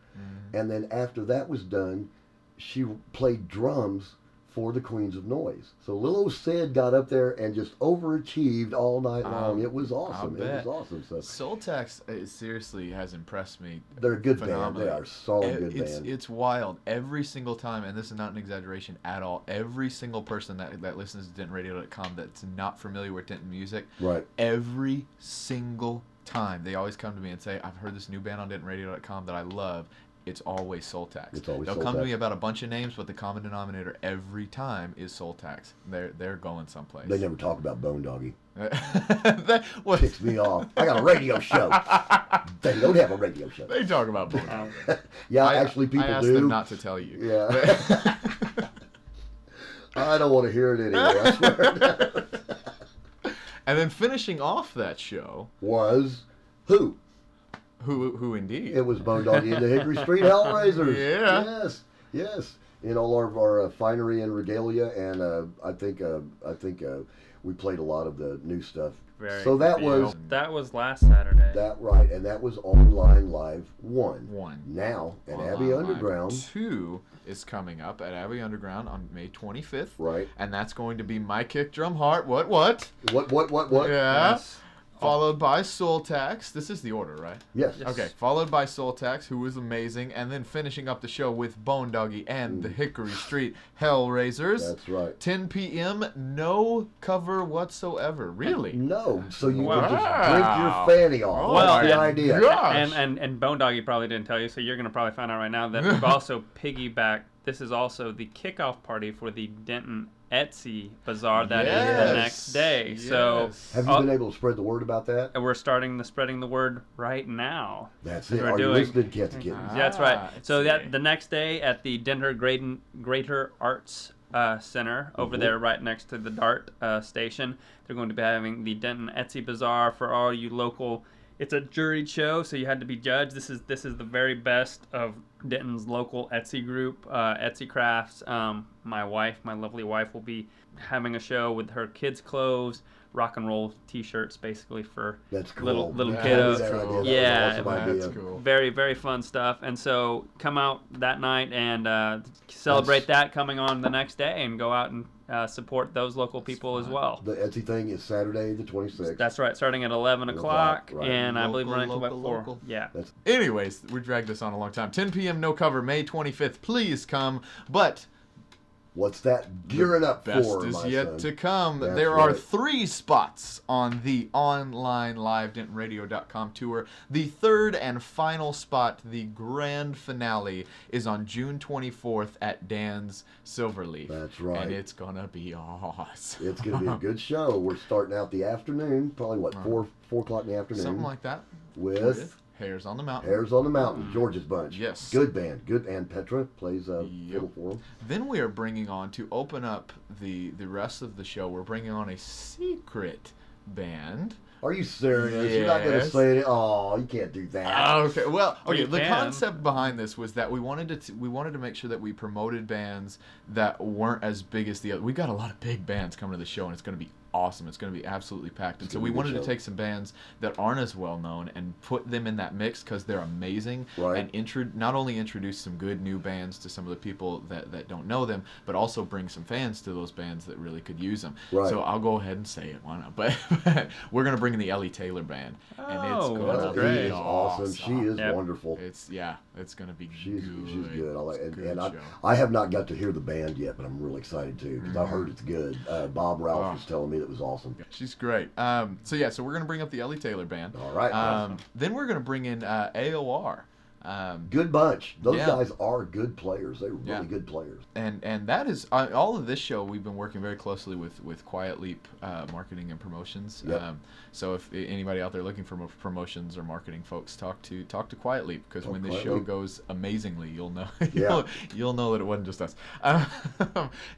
And then after that was done, she played drums for the Queens of Noise. So little old Sid got up there and just overachieved all night long. It was awesome. It was awesome. So Soul Tax seriously has impressed me. They're a good band. They are a solid good band. It's wild. Every single time, and this is not an exaggeration at all, every single person that listens to DentonRadio.com that's not familiar with Denton music, right? Every single time, they always come to me and say, I've heard this new band on DentonRadio.com that I love. It's always Soul Tax. They'll come to me about a bunch of names, but the common denominator every time is Soul Tax. They're going someplace. They never talk about Bone Doggie. That ticks me off. I got a radio show. They don't have a radio show. They talk about Bone Doggie. Yeah, actually people do. I asked them not to tell you. Yeah. I don't want to hear it anyway, I swear. And then finishing off that show was who? Who indeed? It was Bone Doggie and the Hickory Street Hellraisers. Yeah. Yes. In all of our finery and regalia, and I think we played a lot of the new stuff. So that was last Saturday. And that was Online Live 1. Now at Abbey Underground 2 is coming up at Abbey Underground on May 25th. Right. And that's going to be My Kick Drum Heart. What? What? Yeah. Yes. Followed by Soul Tax. This is the order, right? Yes. Okay. Followed by Soul Tax, who was amazing, and then finishing up the show with Bone Doggie and the Hickory Street Hellraisers. That's right. 10 p.m. No cover whatsoever. Really? No. So you Wow. can just drink your fanny off. Well, That's the idea. Gosh. And Bone Doggy probably didn't tell you, so you're going to probably find out right now that we've also piggybacked. This is also the kickoff party for the Denton Etsy Bazaar that is the next day. So have you been able to spread the word about that? We're starting spreading the word right now. That's it. Are you listening, Cats and Kittens? That's right. So that the next day at the Denver Greater Arts Center over there, right next to the Dart station, they're going to be having the Denton Etsy Bazaar for all you local. It's a juried show, so you had to be judged. This is the very best of Denton's local Etsy group, Etsy Crafts. My lovely wife, will be having a show with her kids' clothes, rock and roll T-shirts, basically for little kiddos. That's cool. Yeah, That's cool. Very, very fun stuff. And so come out that night and celebrate that coming on the next day, and go out and support those local people as well. The Etsy thing is Saturday the 26th. That's right, starting at 11 o'clock, right. and I believe Local, running to about 4. local. Yeah. Anyways, we dragged this on a long time. 10 p.m. no cover, May 25th. Please come. But what's that gearing up best for, is my yet son? to come. That's There are right. 3 spots on the online live dentonradio.com tour. The third and final spot, the grand finale, is on June 24th at Dan's Silverleaf. That's right. And it's gonna be awesome. It's going to be a good show. We're starting out the afternoon, probably what, 4 o'clock in the afternoon? Something like that. With Hairs on the Mountain. Hairs on the Mountain, George's Bunch. Yes. Good band. Good. And Petra plays fiddle for them. Then we are bringing on, to open up the rest of the show, we're bringing on a secret band. Are you serious? You're not going to Yes. say it? Oh, you can't do that. Okay. Well, okay. You The can. concept behind this was that we wanted to make sure that we promoted bands that weren't as big as the other. We got a lot of big bands coming to the show, and it's going to be awesome. It's going to be absolutely packed. And so we wanted to take some bands that aren't as well known and put them in that mix because they're amazing. Right. And not only introduce some good new bands to some of the people that don't know them, but also bring some fans to those bands that really could use them. Right. So I'll go ahead and say it. Why not? But we're going to bring in the Ellie Taylor band, and it's Oh, going that's to great. be She is awesome. She is Yep. wonderful. It's going to be She's good. I like, It's a and good show. I have not got to hear the band yet, but I'm really excited too because I heard it's good. Bob Ralph was telling me that it was awesome. She's great. So we're gonna bring up the Ellie Taylor band. All right. Then we're gonna bring in AOR. Good bunch. Those yeah. guys are good players. They're really Yeah. good players. And that is all of this show. We've been working very closely with Quiet Leap marketing and promotions. Yep. So if anybody out there looking for promotions or marketing folks, talk to Quiet Leap, because when this Quiet show Leap. goes amazingly, you'll know Yeah. you'll know that it wasn't just us.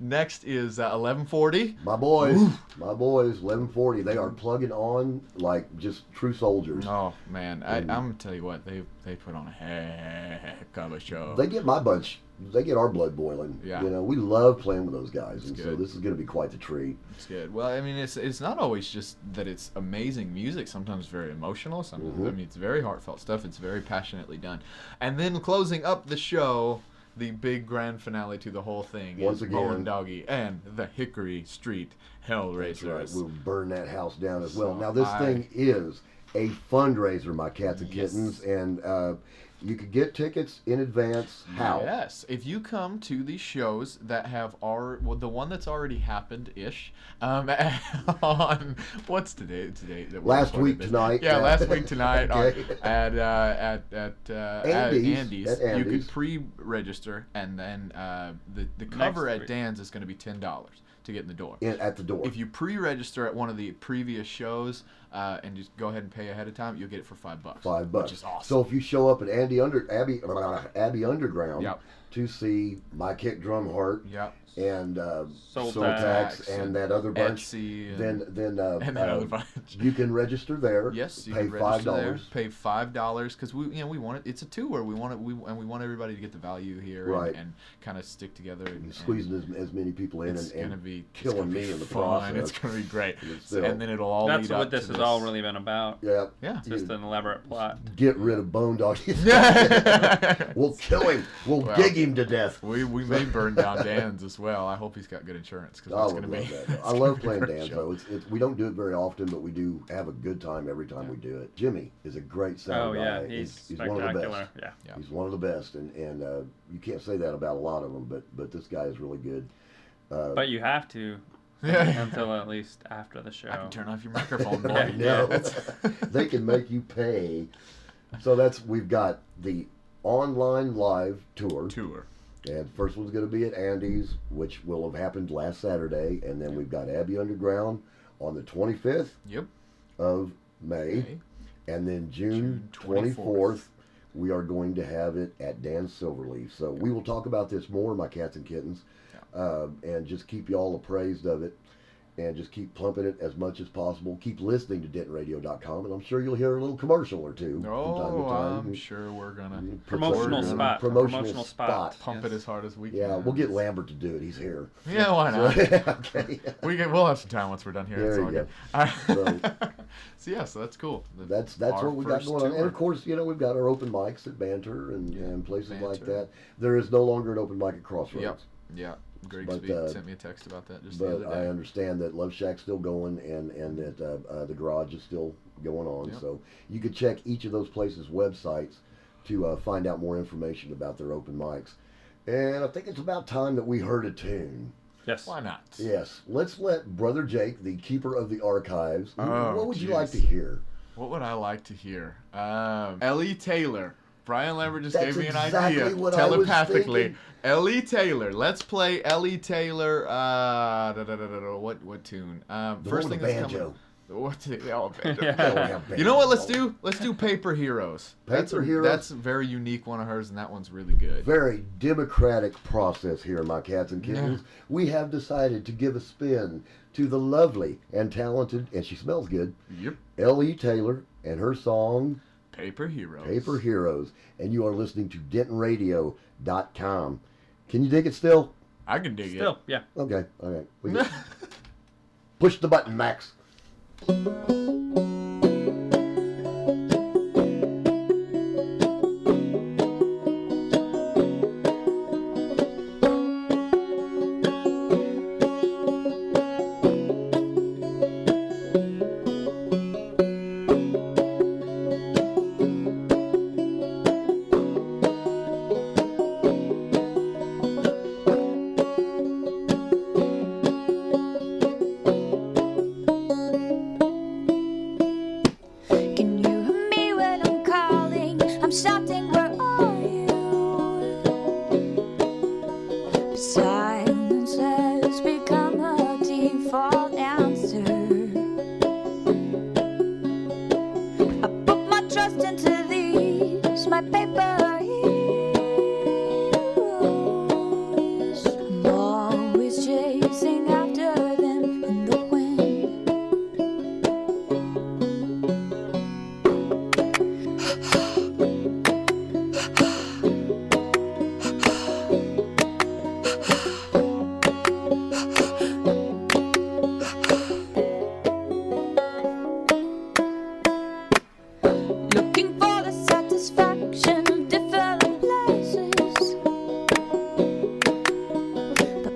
Next is 1140. My boys, 1140. They are plugging on like just true soldiers. Oh man, I'm gonna tell you what, they put on a heck of a show. They get my bunch. They get our blood boiling. Yeah. You know, we love playing with those guys, and so good. this is going to be quite the treat. It's good. Well, I mean, it's not always just that it's amazing music. Sometimes very emotional. Sometimes I mean, it's very heartfelt stuff. It's very passionately done. And then closing up the show, the big grand finale to the whole thing Once is again. Bone Doggie and the Hickory Street Hellraisers. That's right. We'll burn that house down as well. So Now, this thing is a fundraiser, my cats and Yes. kittens, and you could get tickets in advance. How? Yes, if you come to the shows that have the one that's already happened-ish, on what's today that we're Last recording week this? tonight. Yeah, last week tonight Okay. at Andy's. At You Andy's. could pre-register, and then the cover Next at week. Dan's is going to be $10 to get in the door. At the door. If you pre-register at one of the previous shows and just go ahead and pay ahead of time, you'll get it for $5. $5. Which is awesome. So if you show up at Abbey Underground Yep. to see My Kick Drum Heart Yep. and Soul Soul Tax Tax and that other bunch, Etsy then and that other bunch. you can register there. Yes, you pay can register there. $5. Pay $5 because we want it. It's a tour. We want everybody to get the value here, Right. and kind of stick together and Squeezing as many people in it's and gonna be killing me in the fun. process. It's gonna be great. Still. And then it'll all That's lead what up this to has all really been about. Yeah. Yeah. Just an elaborate plot. Get rid of Bone Doggie. We'll kill him. We'll Well, dig him to death. We may burn down Dan's as well. I hope he's got good insurance because I it's would going to love be. that. I love playing Dan's though. We don't do it very often, but we do have a good time every time we do it. Jimmy is a great sound guy. Oh yeah, he's one of the best. Yeah. He's one of the best, and you can't say that about a lot of them, but this guy is really good. But you have to. Until at least after the show. I can turn off your microphone, boy. No, they can make you pay. So we've got the online live tour. And first one's going to be at Andy's, which will have happened last Saturday, and then we've got Abbey Underground on the 25th of May, and then June 24th. We are going to have it at Dan's Silverleaf. So we will talk about this more, my cats and kittens. And just keep you all appraised of it, and just keep plumping it as much as possible. Keep listening to DentonRadio.com, and I'm sure you'll hear a little commercial or two from time to time. I'm sure we're gonna promotional spot. Pump it as hard as we can. Yeah, we'll get Lambert to do it. He's here. Yeah, why not? Okay. We'll have some time once we're done here. There you go. So that's cool. That's what we got going on. And of course, we've got our open mics at Banter and places like that. There is no longer an open mic at Crossroads. Yeah. Greg sent me a text about that just the other day. But I understand that Love Shack's still going, and that the Garage is still going on. Yep. So you could check each of those places' websites to find out more information about their open mics. And I think it's about time that we heard a tune. Yes. Why not? Yes. Let's let Brother Jake, the keeper of the archives, what would you like to hear? hear? What would I like to hear? Ellie Taylor. Brian Lambert just gave me an exactly idea what telepathically. Ellie Taylor. Let's play Ellie Taylor. What tune? First thing that's coming. Banjo. You know what? Let's do Paper Heroes. Heroes. That's a very unique one of hers, and that one's really good. Very democratic process here, my cats and kittens. Yeah. We have decided to give a spin to the lovely and talented, and she smells good. Yep. Ellie Taylor and her song Paper Heroes. Paper Heroes. And you are listening to DentonRadio.com. Can you dig it still? I can dig it. Still, yeah. Okay, all right. Push the button, Max.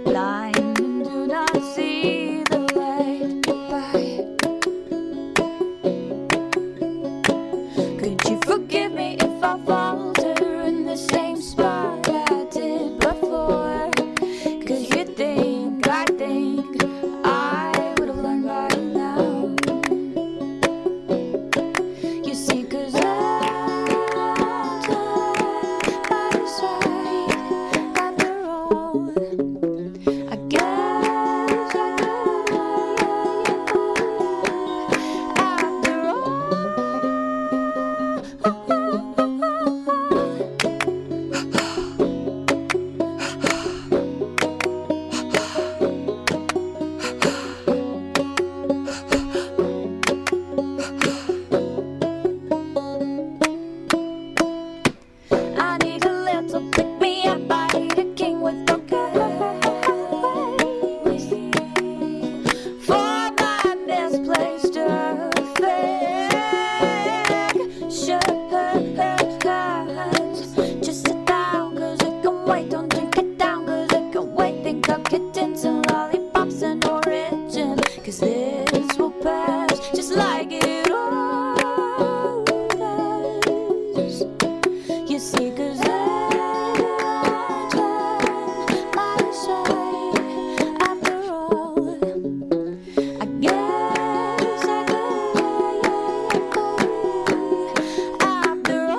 Blind and do not 'cause this will pass just like it always does. You see, 'cause every time I say, after all, I guess I could after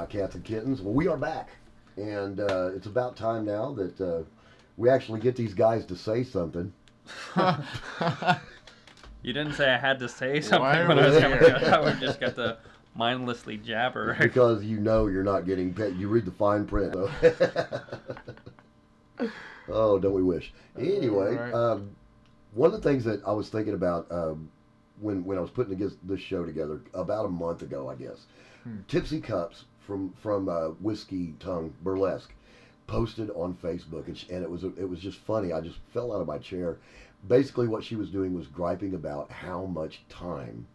cats and kittens. Well, we are back, and it's about time now that we actually get these guys to say something. You didn't say I had to say something Why when are I was we coming. here? I would just got to mindlessly jabber. Because you know you're not getting paid. You read the fine print. So. Oh, don't we wish? Anyway, Right. one of the things that I was thinking about when I was putting this show together about a month ago, I guess, Tipsy Cups from Whiskey Tongue Burlesque posted on Facebook, and it was just funny. I just fell out of my chair. Basically, what she was doing was griping about how much time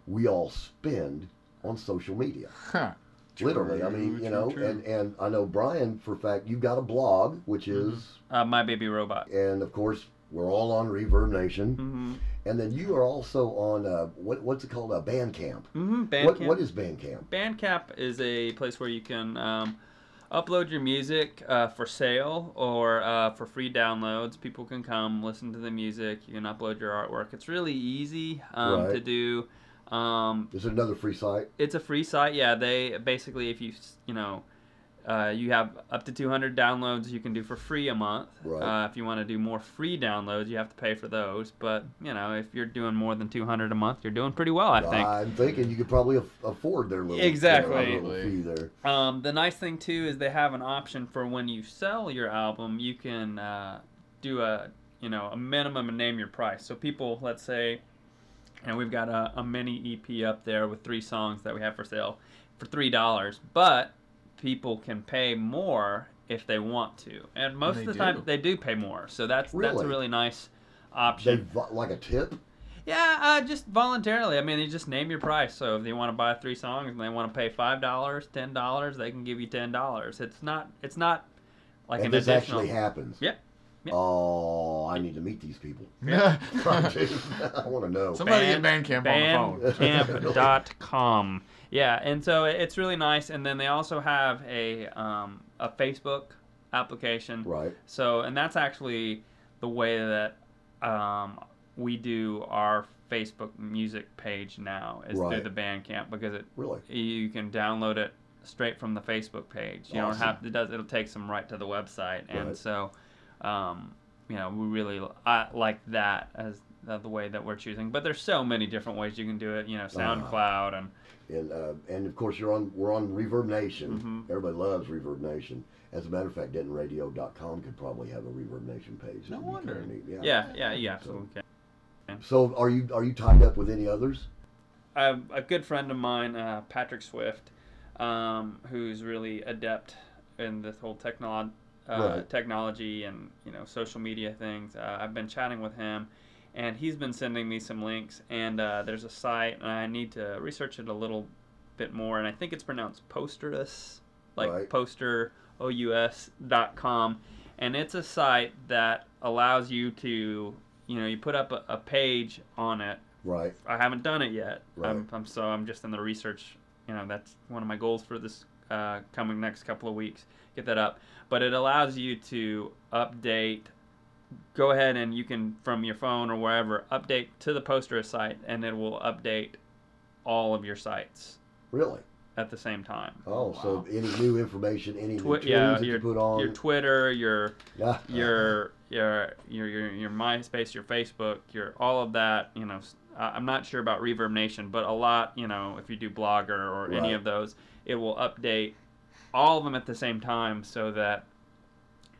we all spend on social media. Huh. Literally, I mean, you know, and I know, Brian, for a fact, you've got a blog, which is My Baby Robot. And of course, we're all on Reverb Nation. Mm-hmm. And then you are also on what's it called? Bandcamp. Mm-hmm. Bandcamp. What is Bandcamp? Bandcamp is a place where you can upload your music for sale or for free downloads. People can come listen to the music. You can upload your artwork. It's really easy to do. Is it another free site? It's a free site. Yeah, they basically, if you you have up to 200 downloads you can do for free a month. Right. If you want to do more free downloads, you have to pay for those. But you know, if you're doing more than 200 a month, you're doing pretty well, I think. I'm thinking you could probably afford their little exactly little fee there. The nice thing too is they have an option for when you sell your album, you can do a minimum and name your price. So people, let's say, and we've got a mini EP up there with 3 songs that we have for sale for $3, but people can pay more if they want to, and most of the time they do pay more. So that's a really nice option. Like a tip? Yeah, just voluntarily. I mean, you just name your price. So if they want to buy 3 songs and they want to pay $5, $10, they can give you $10. It's not like and an this additional. actually happens. Yep. Oh, I need to meet these people. Yeah. I want to know. Somebody get Bandcamp on the phone. Bandcamp.com. Yeah, and so it's really nice. And then they also have a Facebook application. Right. So, and that's actually the way that we do our Facebook music page now is through the Bandcamp, because you can download it straight from the Facebook page. You don't have it'll take them right to the website, and so we really like that as the way that we're choosing. But there's so many different ways you can do it. SoundCloud and of course we're on Reverb Nation. Mm-hmm. Everybody loves Reverb Nation. As a matter of fact, DentonRadio.com could probably have a Reverb Nation page. No wonder. Yeah, you absolutely can. So are you tied up with any others? A good friend of mine, Patrick Swift, who's really adept in this whole technology and social media things. I've been chatting with him, and he's been sending me some links. And there's a site, and I need to research it a little bit more. And I think it's pronounced Posterous, like posterous.com. And it's a site that allows you to you put up a page on it. Right. I haven't done it yet. Right. I'm just in the research. That's one of my goals for this coming next couple of weeks. Get that up. But it allows you to update. Go ahead and you can, from your phone or wherever, update to the poster site, and it will update all of your sites. Really? At the same time. Oh, wow. So any new information, any new tunes that you put on, your Twitter, your MySpace, your Facebook, your all of that. You know, I'm not sure about Reverb Nation, but a lot. You know, if you do Blogger or any of those, it will update all of them at the same time, so that,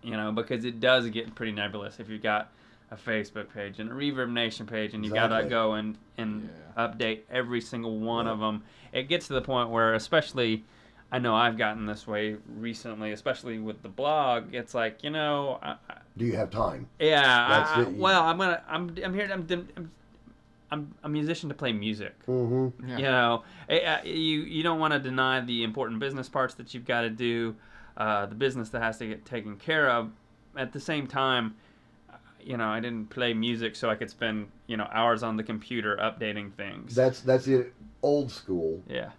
you know, because it does get pretty nebulous if you've got a Facebook page and a Reverb Nation page, and you gotta go and update every single one of them. It gets to the point where, especially, I know I've gotten this way recently, especially with the blog. It's like, you know, do you have time? Yeah. Well, I'm here. I'm a musician to play music. Mm-hmm. Yeah. You know, you don't want to deny the important business parts that you've got to do, the business that has to get taken care of. At the same time, you know, I didn't play music so I could spend, you know, hours on the computer updating things. That's it. Old school. Yeah.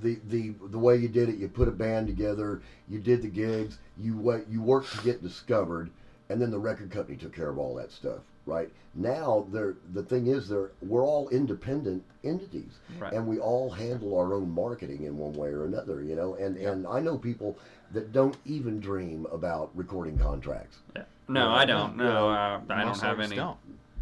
The way you did it, you put a band together, you did the gigs, you worked to get discovered, and then the record company took care of all that stuff. Right now, the thing is, we're all independent entities, and we all handle our own marketing in one way or another. You know, and I know people that don't even dream about recording contracts. Yeah. No, I don't. No, I don't have any.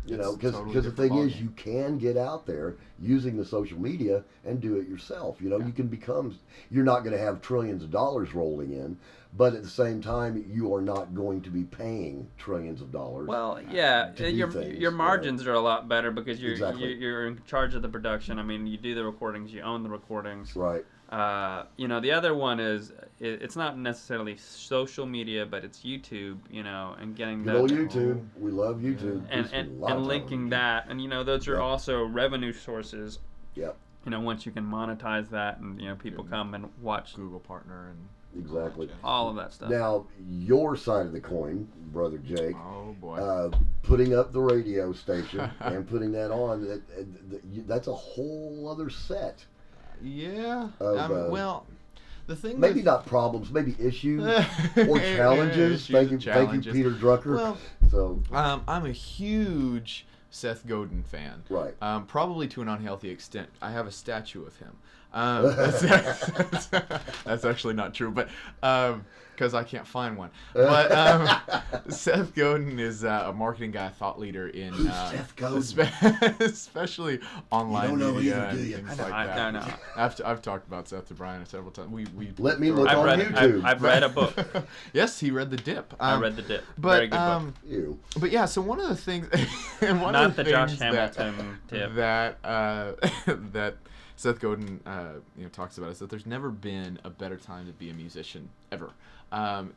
You know, because the thing is, you can get out there using the social media and do it yourself. You know, you can become. You're not going to have trillions of dollars rolling in, but at the same time, you are not going to be paying trillions of dollars. Well, yeah, your margins are a lot better because you're in charge of the production. I mean, you do the recordings, you own the recordings. Right. You know, the other one is it's not necessarily social media, but it's YouTube. You know, and getting the YouTube. We love YouTube. And linking that, and you know, those are also revenue sources. Yep. You know, once you can monetize that, and you know, people come and watch Google Partner and exactly all of that stuff. Now, your side of the coin, Brother Jake. Oh boy. Putting up the radio station and putting that on, that's a whole other set. Yeah. Well, the thing. Maybe not problems, maybe issues or challenges. Thank you, Peter Drucker. Well, so I'm a huge Seth Godin fan. Right. Probably to an unhealthy extent. I have a statue of him. That's actually not true, but because I can't find one. But Seth Godin is a marketing guy, thought leader in Seth Godin? Especially online media and things like that. I know. I've talked about Seth to Brian several times. We let me look on YouTube. I've read a book. Yes, he read The Dip. I read The Dip. But, very good book. But yeah, so one of the things, not the Josh Hamilton tip that Seth Godin talks about is that there's never been a better time to be a musician ever.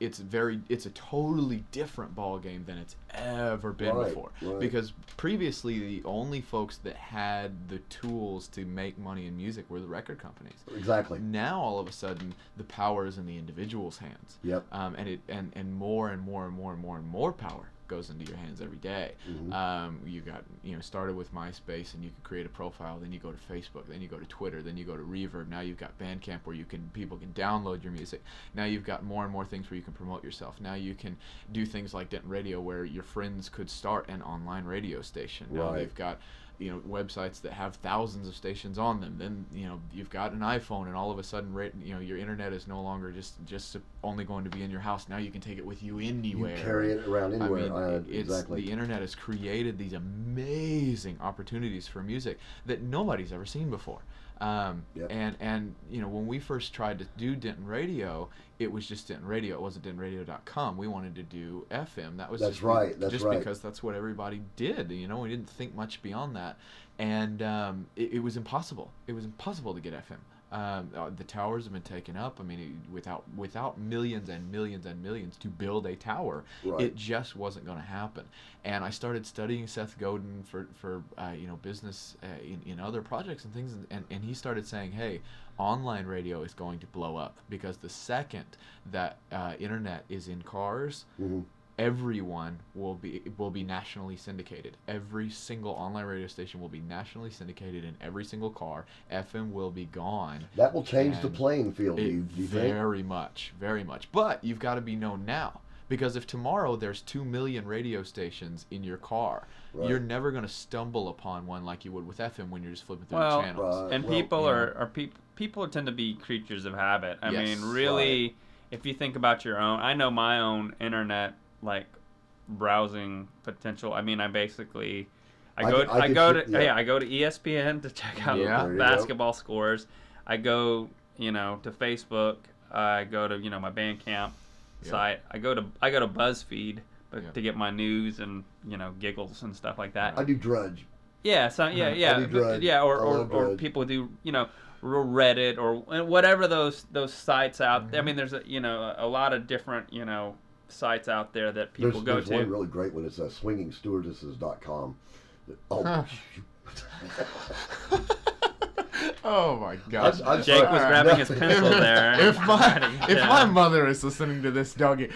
It's a totally different ball game than it's ever been before. Right. Because previously the only folks that had the tools to make money in music were the record companies. Exactly. Now all of a sudden the power is in the individual's hands. Yep. And more and more and more and more and more power goes into your hands every day. Mm-hmm. You got started with MySpace, and you could create a profile, then you go to Facebook, then you go to Twitter, then you go to Reverb. Now you've got Bandcamp where people can download your music. Now you've got more and more things where you can promote yourself. Now you can do things like Denton Radio where your friends could start an online radio station. Now they've got websites that have thousands of stations on them. Then you've got an iPhone, and all of a sudden your internet is no longer just only going to be in your house. Now you can take it with you anywhere. You carry it around anywhere. I mean, exactly. The internet has created these amazing opportunities for music that nobody's ever seen before. Yep. And when we first tried to do Denton Radio, it was just Denton Radio. It wasn't DentonRadio.com. We wanted to do FM. That's right. Because that's what everybody did. We didn't think much beyond that, and it was impossible. It was impossible to get FM. The towers have been taken up. I mean, without millions and millions and millions to build a tower, it just wasn't going to happen. And I started studying Seth Godin for business in other projects and things, and he started saying, hey, online radio is going to blow up because the second that internet is in cars, everyone will be nationally syndicated. Every single online radio station will be nationally syndicated in every single car. FM will be gone. That will change the playing field, do you think? Very much. But you've got to be known now. Because if tomorrow there's 2 million radio stations in your car, Right. you're never going to stumble upon one like you would with FM when you're just flipping through Well, the channels. and people tend to be creatures of habit. I Yes. mean, really, if you think about your own, I know my own internet like browsing potential. I mean, I go to ESPN to check out Yeah. basketball scores. I go, to Facebook. I go to, my Bandcamp site. I go to BuzzFeed to get my news and giggles and stuff like that. I do Drudge. Yeah, so I do Drudge. or people do Reddit or whatever those sites out there. I mean, there's a lot of different sites out there that people go there's to. one really great one. It's swingingstewardesses.com. Oh, Oh my gosh! Jake was grabbing his pencil there. If my mother is listening to this, Doggie,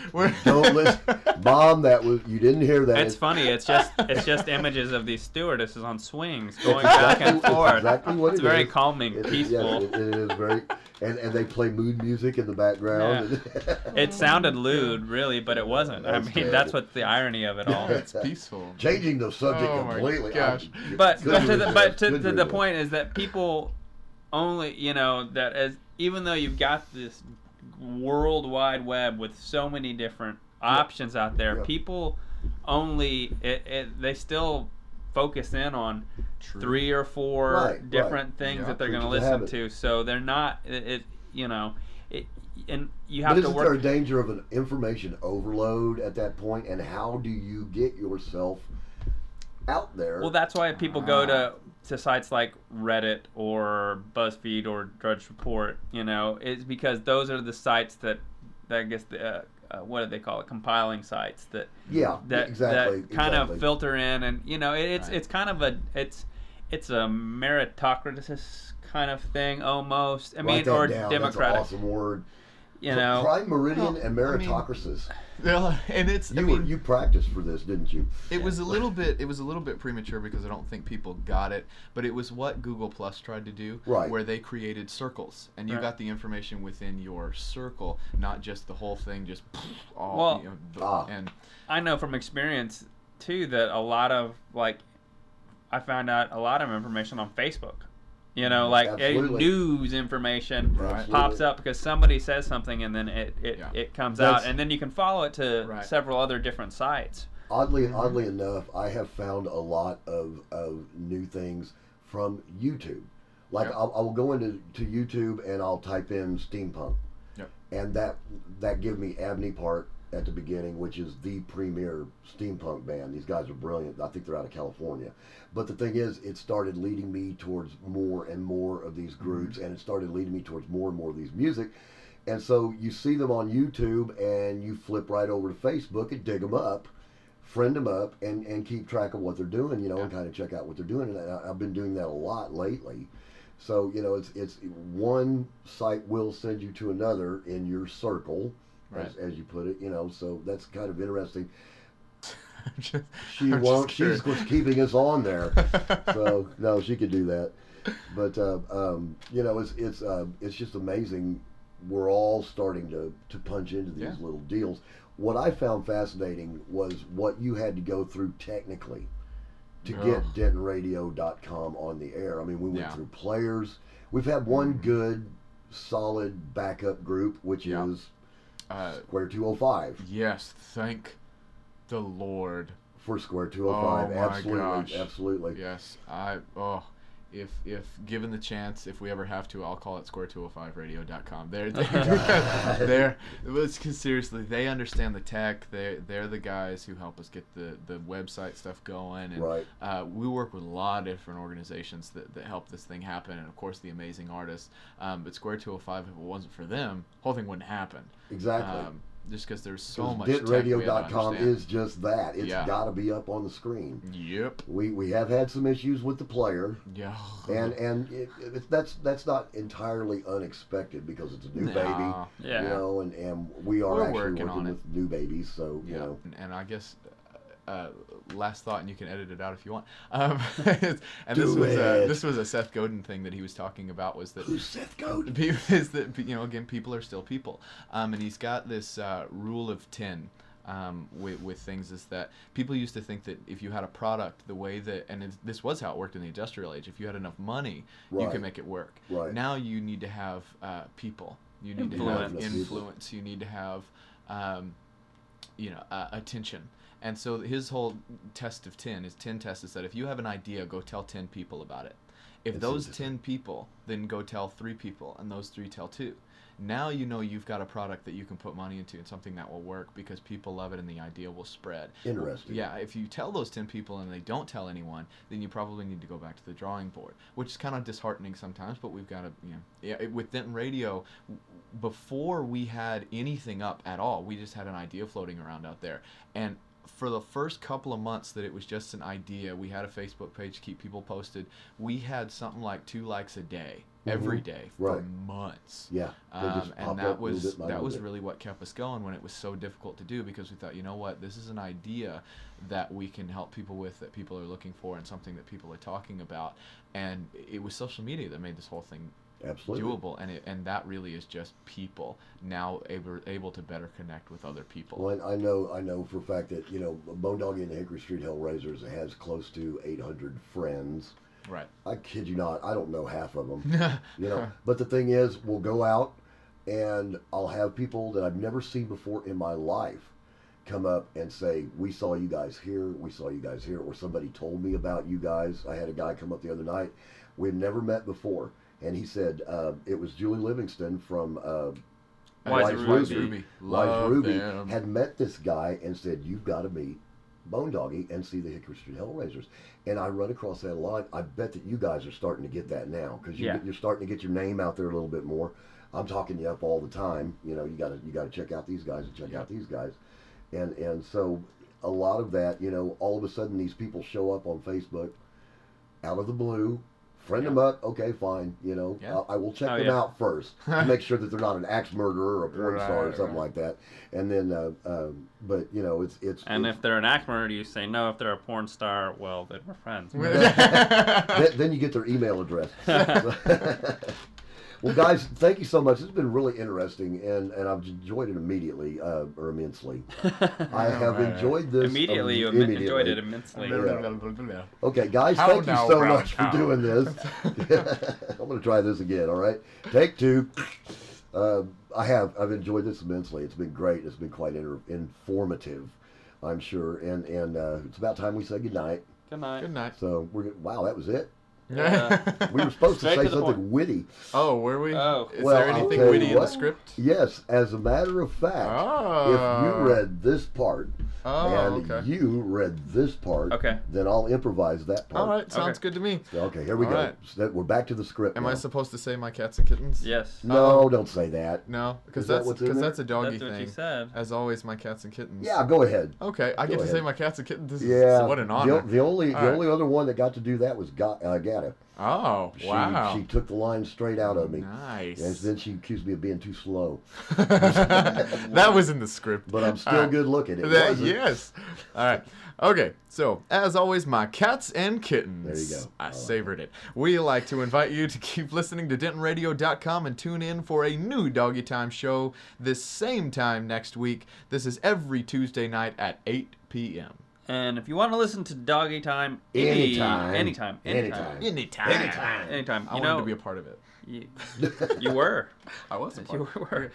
don't listen, Mom. You didn't hear that. It's funny. It's just images of these stewardesses on swings going back and forth. Exactly what it's very calming, peaceful. Yeah, it is very, and they play mood music in the background. Yeah. It sounded lewd, really, but it wasn't. That's what's the irony of it all. It's peaceful. Changing the subject completely. Gosh. But to the point is that people only, that even though you've got this world wide web with so many different options out there, people only they still focus in on 3 or 4 different things that they're going to listen to. So they're not and you have to work. Isn't there a danger of an information overload at that point? And how do you get yourself out there? Well, that's why people go to sites like Reddit or BuzzFeed or Drudge Report. It's because those are the sites that I guess what do they call it? Compiling sites that kind of filter in, and it's kind of it's a meritocratic kind of thing almost. I mean, or democratic. That's an awesome word. Prime Meridian and meritocracies. And it's you practiced for this, didn't you? It was a little bit premature because I don't think people got it, but it was what Google Plus tried to do, where they created circles, and you got the information within your circle, not just the whole thing, just all. And I know from experience too that a lot of I found out a lot of information on Facebook. News information pops up because somebody says something and then it comes out, and then you can follow it to several other different sites. Oddly enough, I have found a lot of new things from YouTube. I will go into YouTube and I'll type in steampunk, and that give me Abney Park at the beginning, which is the premier steampunk band. These guys are brilliant. I think they're out of California. But the thing is, it started leading me towards more and more of these groups, and it started leading me towards more and more of these music. And so you see them on YouTube, and you flip right over to Facebook and dig them up, friend them up, and keep track of what they're doing, and kind of check out what they're doing. And I've been doing that a lot lately. So, it's one site will send you to another in your circle, as you put it, so that's kind of interesting. She's keeping us on there, so no, she could do that. But it's just amazing. We're all starting to punch into these little deals. What I found fascinating was what you had to go through technically to get DentonRadio.com on the air. I mean, we went through players. We've had one good, solid backup group, which is Square 205. Yes, thank the Lord for Square 205. Absolutely, gosh. Absolutely. Yes, if given the chance, if we ever have to, I'll call it square205radio.com. Seriously, they understand the tech. They're the guys who help us get the website stuff going. And we work with a lot of different organizations that help this thing happen, and of course the amazing artists. But Square 205, if it wasn't for them, the whole thing wouldn't happen. Exactly. just because there's so much tech we have to DentonRadio.com understand. is just that. It's Yeah. got to be up on the screen. Yep. We have had some issues with the player. Yeah. And that's not entirely unexpected because it's a new baby. Yeah. You know, and we are We're actually working on with new babies, so you know. And I guess last thought, and you can edit it out if you want. And this was a Seth Godin thing that he was talking about, was that Who's Seth Godin? Is that, you know, again, people are still people, and he's got this rule of 10. With things is that people used to think that if you had a product, the way that, and this was how it worked in the industrial age, if you had enough money, you Right. could make it work. Right. Now you need to have people. You need to have influence. You need to have, attention. And so his whole test of 10, his 10 test, is that if you have an idea, go tell 10 people about it. If That's those interesting. 10 people then go tell 3 people, and those 3 tell 2, now you know you've got a product that you can put money into and something that will work because people love it and the idea will spread. Interesting. Yeah, if you tell those 10 people and they don't tell anyone, then you probably need to go back to the drawing board, which is kind of disheartening sometimes, but we've got to, with Denton Radio, before we had anything up at all, we just had an idea floating around out there. And for the first couple of months that it was just an idea, we had a Facebook page to keep people posted. We had something like 2 likes a day, every day, for Right. months. Yeah. They just And popped that up little was bit by little bit. really what kept us going when it was so difficult to do, because we thought, you know what, this is an idea that we can help people with, that people are looking for, and something that people are talking about. And it was social media that made this whole thing Absolutely. doable, and that really is just people now able to better connect with other people. Well, I know for a fact that, you know, Bone Doggie and the Hickory Street Hellraisers has close to 800 friends. Right. I kid you not, I don't know half of them. You know, but the thing is, we'll go out and I'll have people that I've never seen before in my life come up and say, we saw you guys here, we saw you guys here, or somebody told me about you guys. I had a guy come up the other night, we'd never met before, and he said it was Julie Livingston from Wise Ruby. Wise Ruby them. had met this guy and said, you've got to meet Bone Doggie and see the Hickory Street Hellraisers. And I run across that line. I bet that you guys are starting to get that now, because you're starting to get your name out there a little bit more. I'm talking you up all the time. You know, you gotta check out these guys and check out these guys, and so a lot of that, you know, all of a sudden these people show up on Facebook out of the blue. Friend them up, okay, fine. You know, I will check them out first to make sure that they're not an axe murderer or a porn star or something like that. And then, but you know, it's. And if they're an act murderer, you say no. If they're a porn star, well, then we're friends. then you get their email address. Well, guys, thank you so much. This has been really interesting, and I've enjoyed it immediately, or immensely. I have enjoyed this. Immediately, you enjoyed it immensely. Yeah. Okay, guys, thank you so much for doing this. I'm going to try this again, all right? Take 2. I've enjoyed this immensely. It's been great. It's been quite informative, I'm sure. And it's about time we say goodnight. Good night. Good night. So, wow, that was it. Yeah. We were supposed to Straight say to the something point. witty. Oh, were we? Oh. Is Well, there I'll anything tell you witty in the what. script? Yes, as a matter of fact, if you read this part and okay. you read this part, then I'll improvise that part. All right, sounds good to me. Okay, here we All go. right. So we're back to the script Am now. I supposed to say my cats and kittens? Yes. No, don't say that. No, because Is that what's in there? that's a doggy That's what thing. you said. As always, my cats and kittens. Yeah, go ahead. Okay, I Go get to ahead. say my cats and kittens. This Yeah. is, what an honor. The only All right. other one that got to do that was Gata. Oh, wow. She took the line straight out of me. Nice. And then she accused me of being too slow. That was in the script. But I'm still All right. good looking. It wasn't. Yes. All right. Okay, so as always, my cats and kittens. There you go. I savored it. We like to invite you to keep listening to DentonRadio.com and tune in for a new Doggy Time show this same time next week. This is every Tuesday night at 8 p.m. And if you want to listen to Doggy Time Anytime. anytime. Anytime. You I wanted know, to be a part of it. you were. I was a part You of were.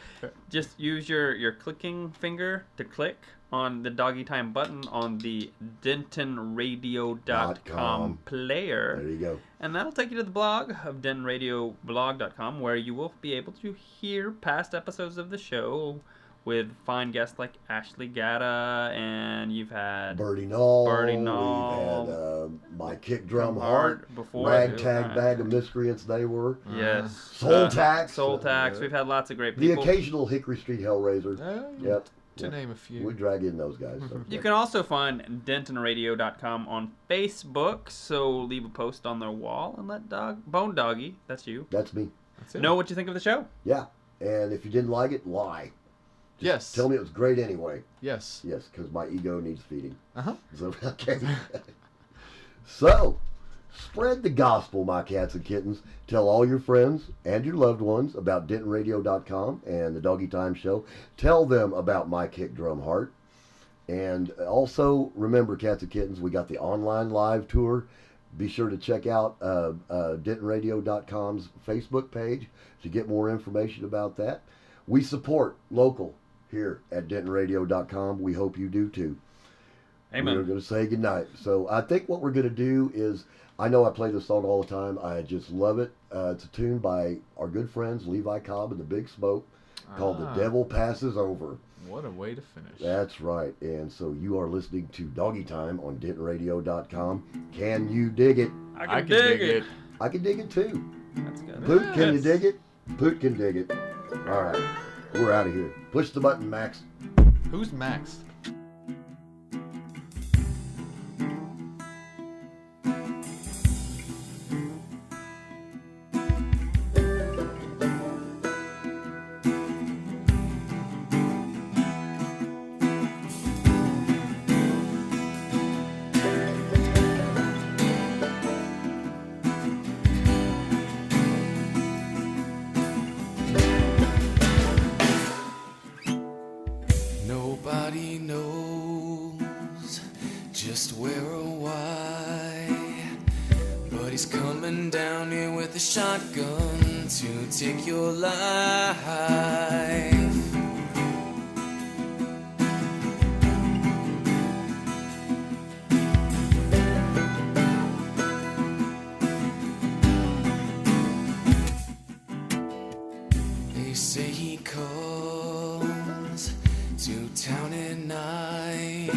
Just use your clicking finger to click on the Doggy Time button on the DentonRadio.com player. There you go. And that'll take you to the blog of DentonRadioblog.com, where you will be able to hear past episodes of the show, with fine guests like Ashley Gatta, and you've had Birdie Knoll. Birdie We've Knoll. had My Kick Drum Drum Heart. Heart before, Ragtag Bag of Miscreants they were. Yes. Soul Tax. Soul Tax. We've had lots of great The people. occasional Hickory Street Hellraiser. Yep. To name a few. We drag in those guys. So, You can also find DentonRadio.com on Facebook, so leave a post on their wall and let Bone Doggie, that's you. That's me. That's it. Know what you think of the show. Yeah. And if you didn't like it, lie. Just Yes. Tell me it was great anyway. Yes. Yes, because my ego needs feeding. Uh-huh. So, okay. So, spread the gospel, my cats and kittens. Tell all your friends and your loved ones about DentonRadio.com and the Doggy Time Show. Tell them about My Kick Drum Heart. And also, remember, cats and kittens, we got the online live tour. Be sure to check out DentonRadio.com's Facebook page to get more information about that. We support local here at DentonRadio.com. We hope you do too. Amen. We're going to say goodnight. So I think what we're going to do is, I know I play this song all the time. I just love it. It's a tune by our good friends Levi Cobb and the Big Smoke called The Devil Passes Over. What a way to finish. That's right. And so you are listening to Doggy Time on DentonRadio.com. Can you dig it? I can dig it. I can dig it too. That's good. Poot, can you dig it? Poot can dig it. All right. We're out of here. Push the button, Max. Who's Max? Nobody knows just where or why, but he's coming down here with a shotgun to take your life. They say he comes to town at night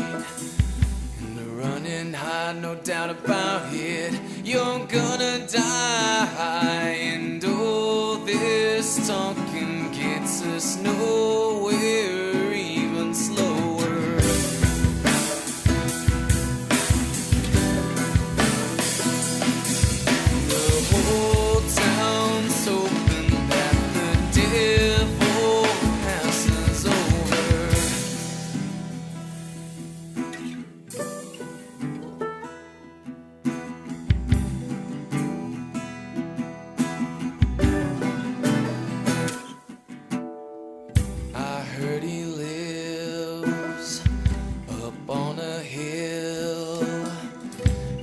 and run and hide, no doubt about it. You're gonna die, and all this talking gets us nowhere, even slower. The whole town's hoping that the devil passes over. I heard he lives up on a hill,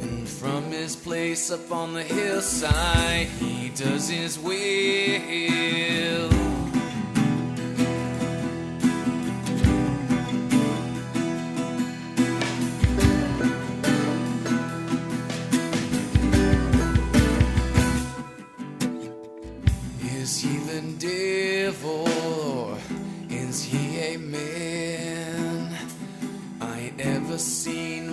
and from his place up on the hillside he does his will. Is he the devil, or is he a man? I ain't ever seen